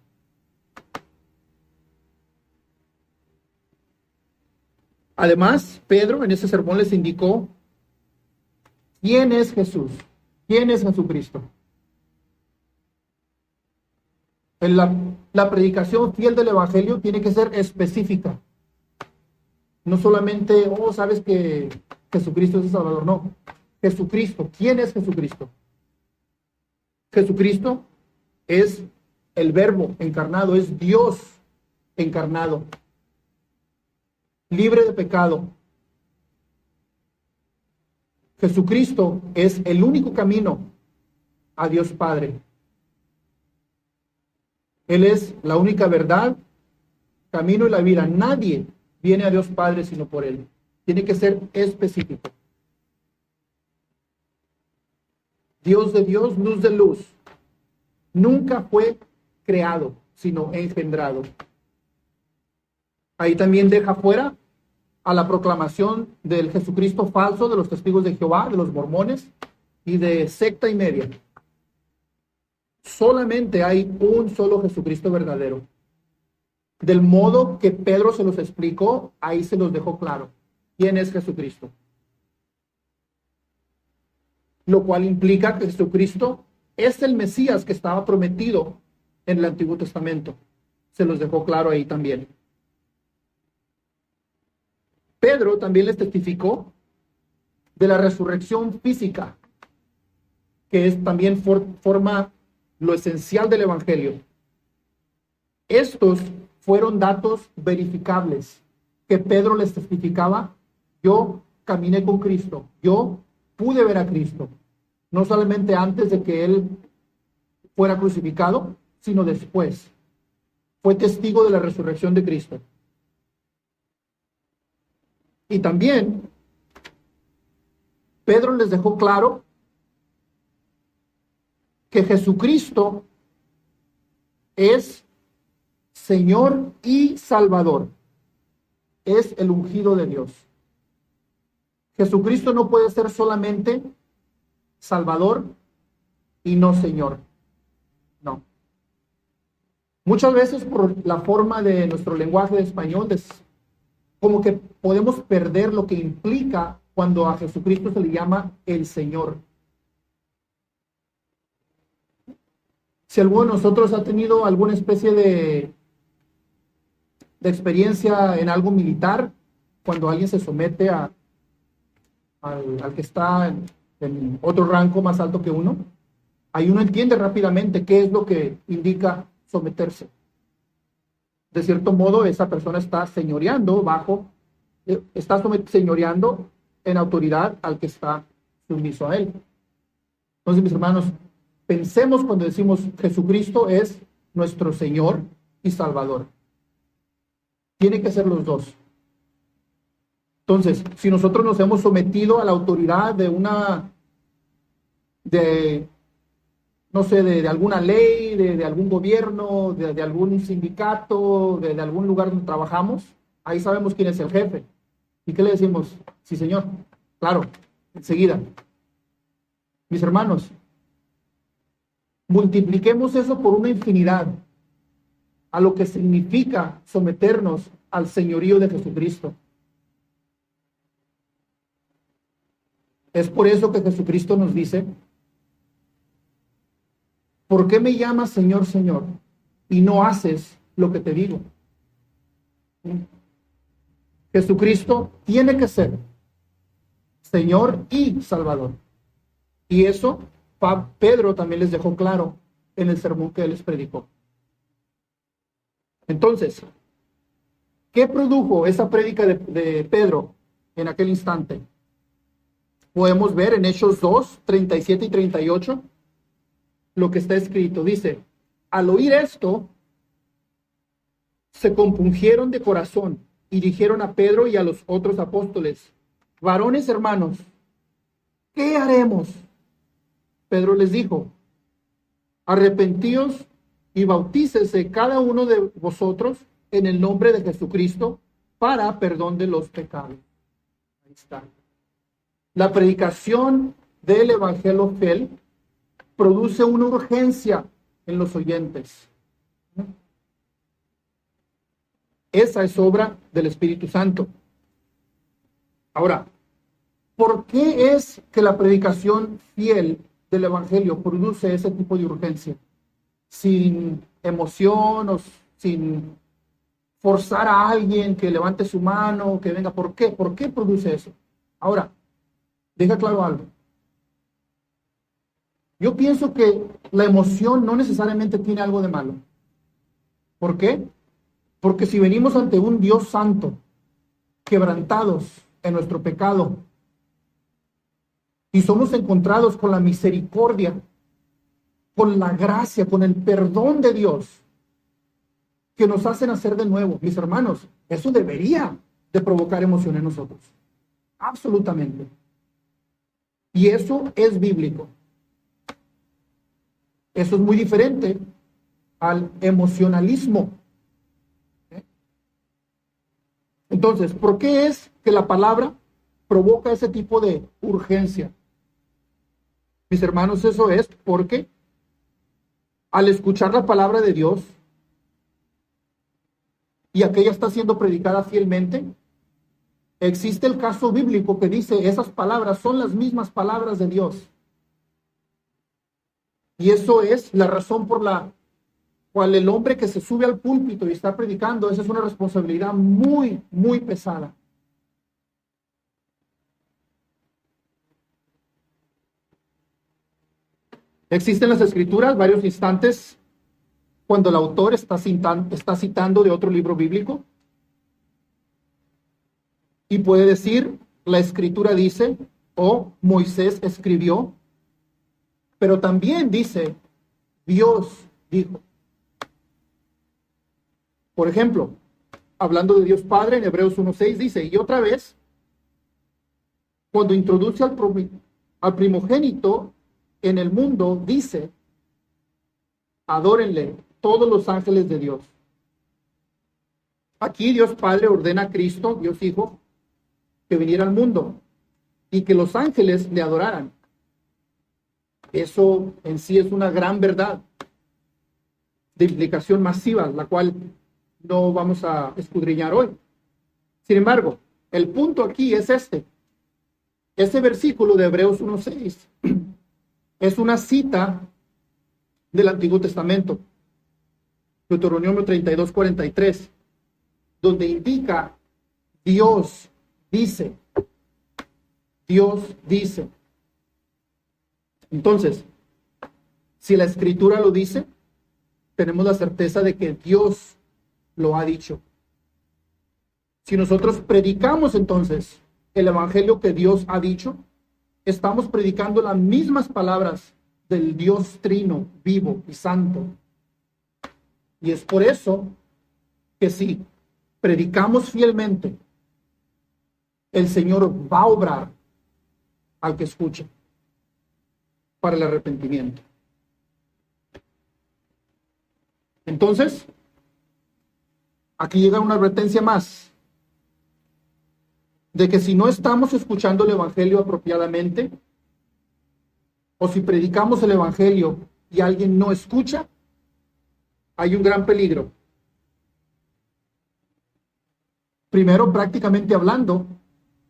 Además, Pedro en ese sermón les indicó quién es Jesús, quién es Jesucristo. En la predicación fiel del Evangelio tiene que ser específica. No solamente, sabes que Jesucristo es el Salvador, no. Jesucristo, ¿quién es Jesucristo? Jesucristo es el Verbo encarnado, es Dios encarnado, libre de pecado. Jesucristo es el único camino a Dios Padre. Él es la única verdad, camino y la vida. Nadie viene a Dios Padre sino por Él. Tiene que ser específico. Dios de Dios, luz de luz. Nunca fue creado, sino engendrado. Ahí también deja fuera a la proclamación del Jesucristo falso de los testigos de Jehová, de los mormones y de secta y media. Solamente hay un solo Jesucristo verdadero. Del modo que Pedro se los explicó, ahí se los dejó claro. ¿Quién es Jesucristo? Lo cual implica que Jesucristo es el Mesías que estaba prometido en el Antiguo Testamento. Se los dejó claro ahí también. Pedro también les testificó de la resurrección física, que es también forma lo esencial del Evangelio. Estos fueron datos verificables que Pedro les testificaba. Yo caminé con Cristo, yo pude ver a Cristo, no solamente antes de que Él fuera crucificado, sino después. Fue testigo de la resurrección de Cristo. Y también Pedro les dejó claro que Jesucristo es Señor y Salvador. Es el ungido de Dios. Jesucristo no puede ser solamente Salvador y no Señor. No. Muchas veces por la forma de nuestro lenguaje de español, como que podemos perder lo que implica cuando a Jesucristo se le llama el Señor. Si alguno de nosotros ha tenido alguna especie de experiencia en algo militar, cuando alguien se somete al que está en otro rango más alto que uno, ahí uno entiende rápidamente qué es lo que indica someterse. De cierto modo, esa persona está señoreando señoreando en autoridad al que está sumiso a él. Entonces, mis hermanos, pensemos cuando decimos Jesucristo es nuestro Señor y Salvador. Tiene que ser los dos. Entonces, si nosotros nos hemos sometido a la autoridad de no sé, de alguna ley, de algún gobierno, de algún sindicato, de algún lugar donde trabajamos, ahí sabemos quién es el jefe. ¿Y qué le decimos? Sí, señor. Claro, enseguida. Mis hermanos, multipliquemos eso por una infinidad a lo que significa someternos al señorío de Jesucristo. Es por eso que Jesucristo nos dice: ¿por qué me llamas Señor, Señor, y no haces lo que te digo? Jesucristo tiene que ser Señor y Salvador. Y eso Pedro también les dejó claro en el sermón que él les predicó. Entonces, ¿qué produjo esa prédica de Pedro en aquel instante? Podemos ver en Hechos 2, 37 y 38 lo que está escrito. Dice: al oír esto, se compungieron de corazón y dijeron a Pedro y a los otros apóstoles: varones hermanos, ¿qué haremos? Pedro les dijo: arrepentíos y bautícese cada uno de vosotros en el nombre de Jesucristo para perdón de los pecados. Ahí está. La predicación del Evangelio fiel produce una urgencia en los oyentes. Esa es obra del Espíritu Santo. Ahora, ¿por qué es que la predicación fiel del Evangelio produce ese tipo de urgencia? Sin emoción o sin forzar a alguien que levante su mano, que venga. ¿Por qué? ¿Por qué produce eso? Ahora, deja claro algo. Yo pienso que la emoción no necesariamente tiene algo de malo. ¿Por qué? Porque si venimos ante un Dios santo, quebrantados en nuestro pecado, y somos encontrados con la misericordia, con la gracia, con el perdón de Dios, que nos hace nacer de nuevo, mis hermanos, eso debería de provocar emoción en nosotros. Absolutamente. Y eso es bíblico. Eso es muy diferente al emocionalismo. Entonces, ¿por qué es que la palabra provoca ese tipo de urgencia? Mis hermanos, eso es porque al escuchar la palabra de Dios y aquella está siendo predicada fielmente, existe el caso bíblico que dice esas palabras son las mismas palabras de Dios. Y eso es la razón por la cual el hombre que se sube al púlpito y está predicando, esa es una responsabilidad muy, muy pesada. Existen en las Escrituras varios instantes cuando el autor está citando de otro libro bíblico. Y puede decir, la escritura dice, o Moisés escribió, pero también dice, Dios dijo. Por ejemplo, hablando de Dios Padre, en Hebreos 1:6 dice, y otra vez, cuando introduce al primogénito en el mundo, dice, adórenle todos los ángeles de Dios. Aquí Dios Padre ordena a Cristo, Dios Hijo, que viniera al mundo y que los ángeles le adoraran. Eso en sí es una gran verdad de implicación masiva, la cual no vamos a escudriñar hoy. Sin embargo, el punto aquí es este. Este versículo de Hebreos 1:6 es una cita del Antiguo Testamento, Deuteronomio 32:43, donde indica Dios dice. Dios dice. Entonces, si la Escritura lo dice, tenemos la certeza de que Dios lo ha dicho. Si nosotros predicamos entonces el evangelio que Dios ha dicho, estamos predicando las mismas palabras del Dios trino, vivo y santo. Y es por eso que si predicamos fielmente, el Señor va a obrar al que escuche para el arrepentimiento. Entonces, aquí llega una advertencia más, de que si no estamos escuchando el evangelio apropiadamente, o si predicamos el evangelio y alguien no escucha, hay un gran peligro. Primero, prácticamente hablando,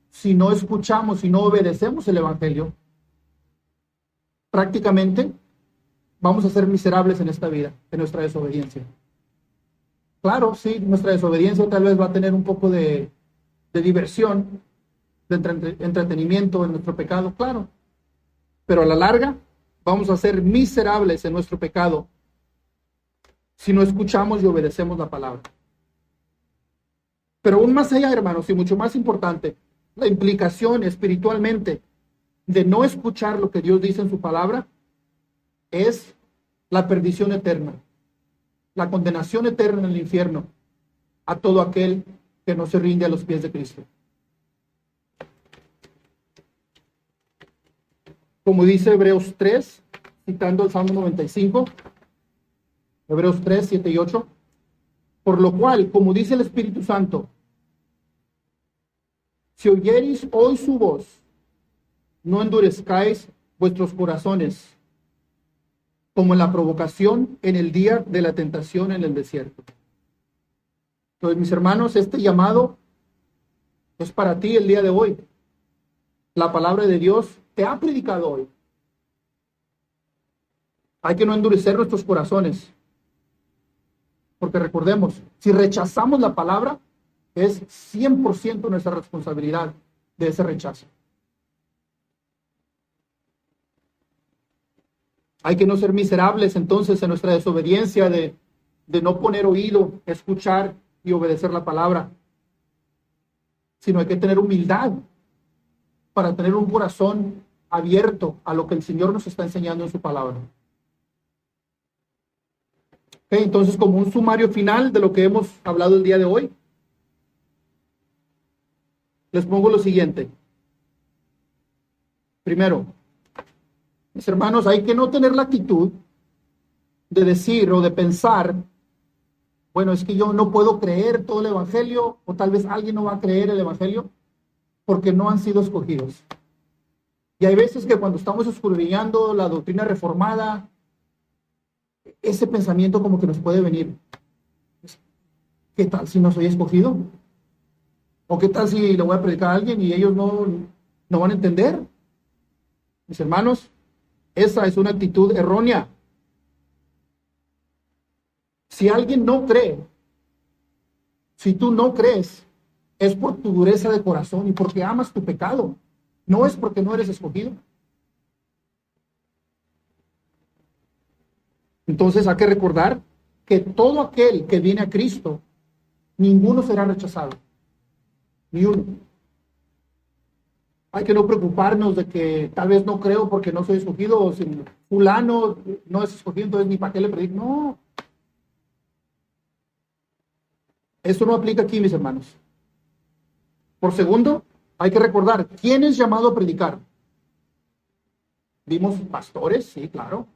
si no escuchamos y no obedecemos el evangelio, prácticamente vamos a ser miserables en esta vida, en nuestra desobediencia. Claro, sí, nuestra desobediencia tal vez va a tener un poco de diversión, de entretenimiento en nuestro pecado, claro. Pero a la larga vamos a ser miserables en nuestro pecado si no escuchamos y obedecemos la palabra. Pero aún más allá, hermanos, y mucho más importante, la implicación espiritualmente de no escuchar lo que Dios dice en su palabra es la perdición eterna, la condenación eterna en el infierno a todo aquel que no se rinde a los pies de Cristo. Como dice Hebreos 3, citando el Salmo 95, Hebreos 3, 7 y 8, por lo cual, como dice el Espíritu Santo, si oyereis hoy su voz, no endurezcáis vuestros corazones, como en la provocación en el día de la tentación en el desierto. Entonces, mis hermanos, este llamado es para ti el día de hoy. La palabra de Dios te ha predicado hoy. Hay que no endurecer nuestros corazones. Porque recordemos, si rechazamos la palabra, es 100% nuestra responsabilidad de ese rechazo. Hay que no ser miserables entonces en nuestra desobediencia de no poner oído, escuchar y obedecer la palabra. Sino hay que tener humildad para tener un corazón abierto a lo que el Señor nos está enseñando en su palabra. Okay, entonces, como un sumario final de lo que hemos hablado el día de hoy, les pongo lo siguiente. Primero, mis hermanos, hay que no tener la actitud de decir o de pensar, bueno, es que yo no puedo creer todo el evangelio, o tal vez alguien no va a creer el evangelio porque no han sido escogidos. Y hay veces que cuando estamos escudriñando la doctrina reformada, ese pensamiento como que nos puede venir. ¿Qué tal si no soy escogido? ¿O qué tal si le voy a predicar a alguien y ellos no van a entender? Mis hermanos, esa es una actitud errónea. Si alguien no cree, si tú no crees, es por tu dureza de corazón y porque amas tu pecado. No es porque no eres escogido. Entonces hay que recordar que todo aquel que viene a Cristo, ninguno será rechazado. Ni uno. Hay que no preocuparnos de que tal vez no creo porque no soy escogido, o si fulano no es escogido, entonces ni para qué le predico. No. Esto no aplica aquí, mis hermanos. Por segundo, hay que recordar, ¿quién es llamado a predicar? Vimos pastores, sí, claro.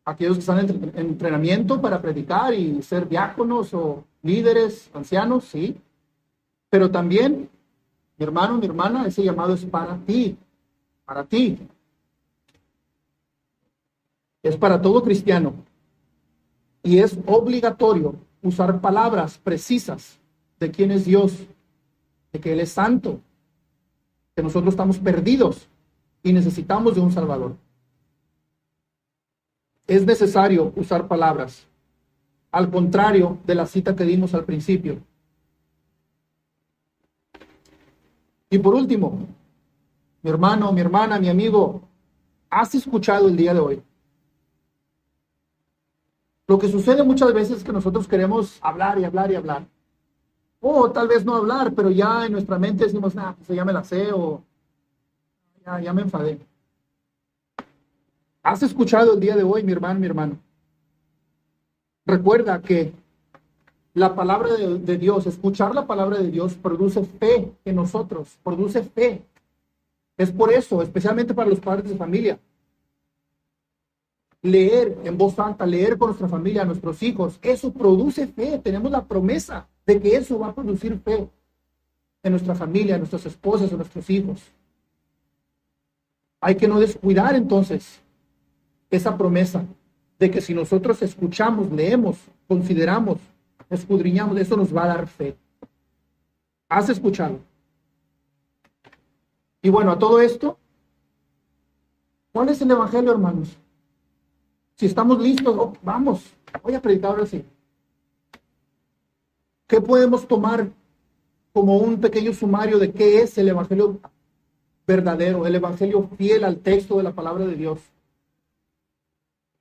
Aquellos que están en entrenamiento para predicar y ser diáconos o líderes, ancianos, sí. Pero también, mi hermano, mi hermana, ese llamado es para ti. Para ti. Es para todo cristiano. Y es obligatorio usar palabras precisas de quién es Dios, de que Él es santo, que nosotros estamos perdidos y necesitamos de un Salvador. Es necesario usar palabras, al contrario de la cita que dimos al principio. Y por último, mi hermano, mi hermana, mi amigo, ¿has escuchado el día de hoy? Lo que sucede muchas veces es que nosotros queremos hablar y hablar y hablar. O tal vez no hablar, pero ya en nuestra mente decimos, pues ya me la sé, o ya me enfadé. ¿Has escuchado el día de hoy, mi hermano, mi hermano? Recuerda que la palabra de Dios, escuchar la palabra de Dios produce fe en nosotros, produce fe. Es por eso, especialmente para los padres de familia, leer en voz alta, leer con nuestra familia, nuestros hijos, eso produce fe. Tenemos la promesa de que eso va a producir fe en nuestra familia, en nuestras esposas, en nuestros hijos. Hay que no descuidar entonces esa promesa de que si nosotros escuchamos, leemos, consideramos, escudriñamos, eso nos va a dar fe. ¿Has escuchado? Y bueno, a todo esto, ¿cuál es el evangelio, hermanos? Si estamos listos, vamos, voy a predicar ahora sí. ¿Qué podemos tomar como un pequeño sumario de qué es el evangelio verdadero, el evangelio fiel al texto de la palabra de Dios?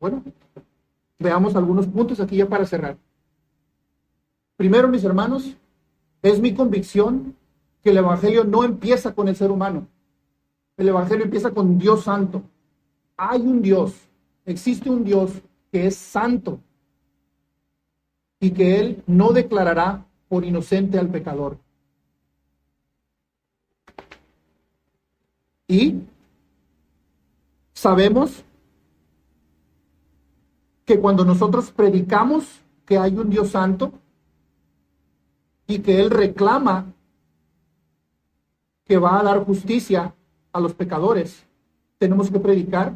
Bueno, veamos algunos puntos aquí ya para cerrar. Primero, mis hermanos, es mi convicción que el evangelio no empieza con el ser humano. El evangelio empieza con Dios santo. Hay un Dios, existe un Dios que es santo y que Él no declarará por inocente al pecador. Y sabemos que cuando nosotros predicamos que hay un Dios santo y que Él reclama que va a dar justicia a los pecadores, tenemos que predicar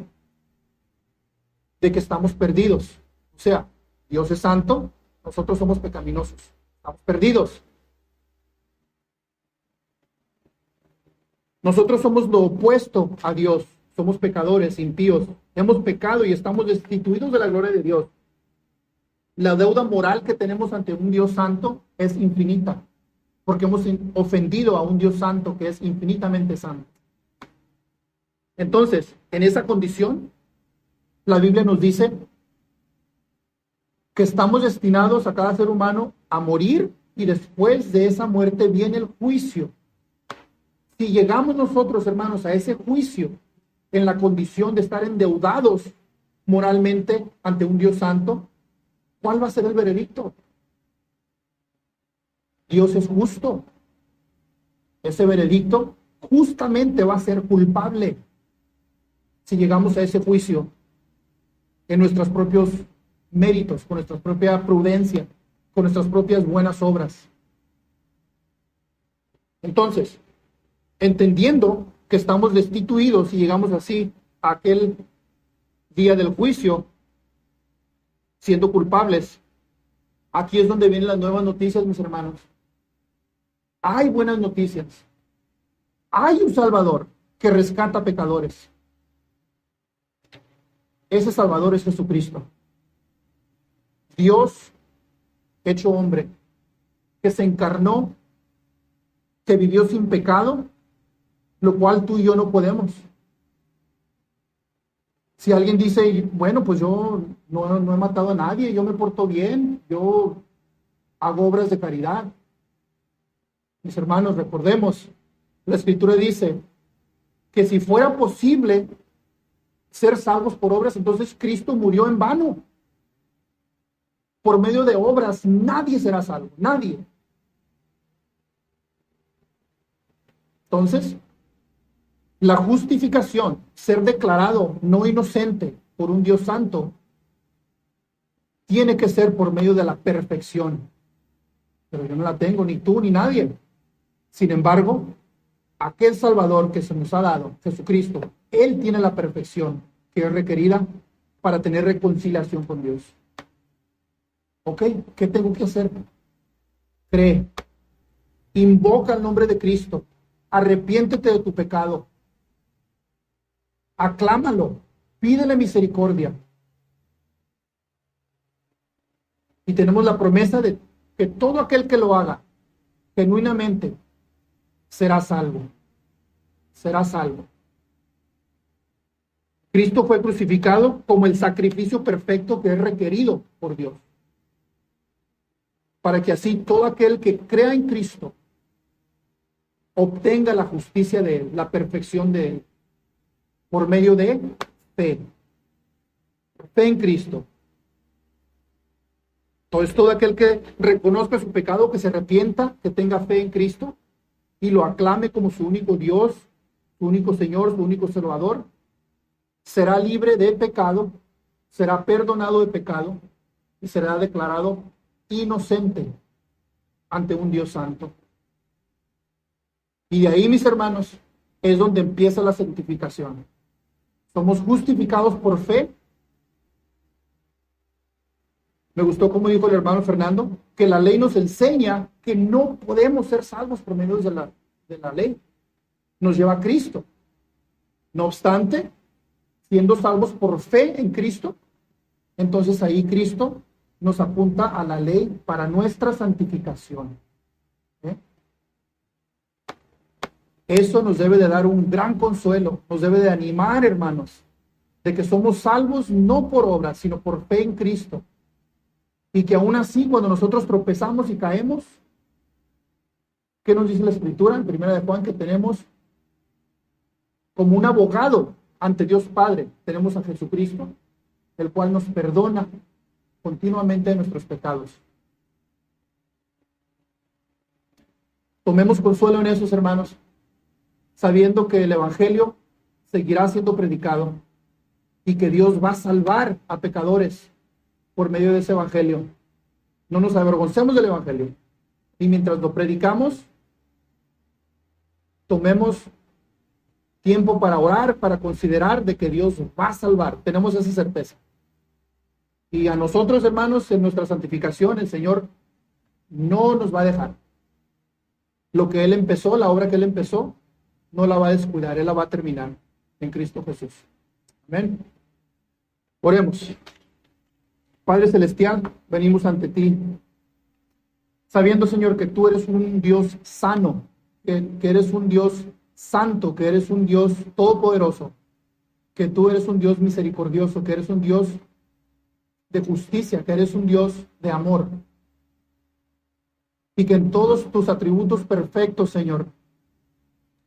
de que estamos perdidos. O sea, Dios es santo, nosotros somos pecaminosos, estamos perdidos. Nosotros somos lo opuesto a Dios, somos pecadores, impíos, hemos pecado y estamos destituidos de la gloria de Dios. La deuda moral que tenemos ante un Dios santo es infinita, porque hemos ofendido a un Dios santo que es infinitamente santo. Entonces, en esa condición, la Biblia nos dice que estamos destinados a cada ser humano a morir y después de esa muerte viene el juicio. Si llegamos nosotros, hermanos, a ese juicio en la condición de estar endeudados moralmente ante un Dios santo, ¿cuál va a ser el veredicto? Dios es justo. Ese veredicto justamente va a ser culpable si llegamos a ese juicio en nuestros propios méritos, con nuestra propia prudencia, con nuestras propias buenas obras. Entonces, entendiendo que estamos destituidos y llegamos así a aquel día del juicio, siendo culpables, aquí es donde vienen las nuevas noticias, mis hermanos. Hay buenas noticias. Hay un Salvador que rescata pecadores. Ese Salvador es Jesucristo. Dios hecho hombre, que se encarnó, que vivió sin pecado, lo cual tú y yo no podemos. Si alguien dice, bueno, pues yo no he matado a nadie, yo me porto bien, yo hago obras de caridad. Mis hermanos, recordemos, la Escritura dice que si fuera posible ser salvos por obras, entonces Cristo murió en vano. Por medio de obras nadie será salvo, nadie. Entonces, la justificación, ser declarado no inocente por un Dios santo, tiene que ser por medio de la perfección. Pero yo no la tengo, ni tú, ni nadie. Sin embargo, aquel Salvador que se nos ha dado, Jesucristo, Él tiene la perfección que es requerida para tener reconciliación con Dios. ¿Ok? ¿Qué tengo que hacer? Cree. Invoca el nombre de Cristo. Arrepiéntete de tu pecado. Aclámalo. Pídele misericordia. Y tenemos la promesa de que todo aquel que lo haga genuinamente será salvo. Será salvo. Cristo fue crucificado como el sacrificio perfecto que es requerido por Dios, para que así todo aquel que crea en Cristo obtenga la justicia de Él, la perfección de Él, por medio de fe. Fe en Cristo. Entonces, todo aquel que reconozca su pecado, que se arrepienta, que tenga fe en Cristo y lo aclame como su único Dios, su único Señor, su único Salvador, será libre de pecado, será perdonado de pecado y será declarado inocente ante un Dios santo. Y de ahí, mis hermanos, es donde empieza la santificación. Somos justificados por fe. Me gustó como dijo el hermano Fernando, que la ley nos enseña que no podemos ser salvos por medio de la ley. Nos lleva a Cristo. No obstante, siendo salvos por fe en Cristo, entonces ahí Cristo nos apunta a la ley para nuestra santificación. Eso nos debe de dar un gran consuelo, nos debe de animar, hermanos, de que somos salvos no por obras, sino por fe en Cristo. Y que aún así, cuando nosotros tropezamos y caemos, ¿qué nos dice la Escritura en 1 de Juan? Que tenemos como un abogado ante Dios Padre, tenemos a Jesucristo, el cual nos perdona continuamente de nuestros pecados. Tomemos consuelo en esos, hermanos, sabiendo que el Evangelio seguirá siendo predicado y que Dios va a salvar a pecadores por medio de ese Evangelio. No nos avergoncemos del Evangelio. Y mientras lo predicamos, tomemos tiempo para orar, para considerar de que Dios va a salvar. Tenemos esa certeza. Y a nosotros, hermanos, en nuestra santificación, el Señor no nos va a dejar. Lo que Él empezó, la obra que Él empezó, no la va a descuidar. Él la va a terminar en Cristo Jesús. Amén. Oremos. Padre Celestial, venimos ante ti, sabiendo, Señor, que tú eres un Dios sano, que eres un Dios santo, que eres un Dios todopoderoso, que tú eres un Dios misericordioso, que eres un Dios de justicia, que eres un Dios de amor. Y que en todos tus atributos perfectos, Señor,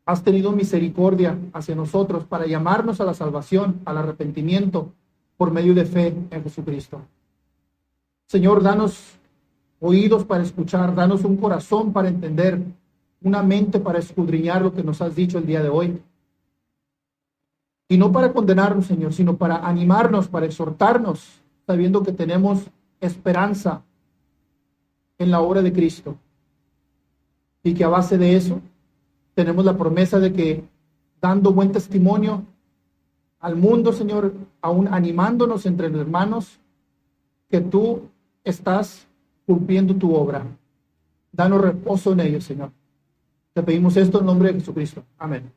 has tenido misericordia hacia nosotros para llamarnos a la salvación, al arrepentimiento, por medio de fe en Jesucristo. Señor, danos oídos para escuchar, danos un corazón para entender, una mente para escudriñar lo que nos has dicho el día de hoy. Y no para condenarnos, Señor, sino para animarnos, para exhortarnos, sabiendo que tenemos esperanza en la obra de Cristo. Y que a base de eso tenemos la promesa de que, dando buen testimonio al mundo, Señor, aún animándonos entre los hermanos, que tú estás cumpliendo tu obra. Danos reposo en ello, Señor. Te pedimos esto en nombre de Jesucristo. Amén.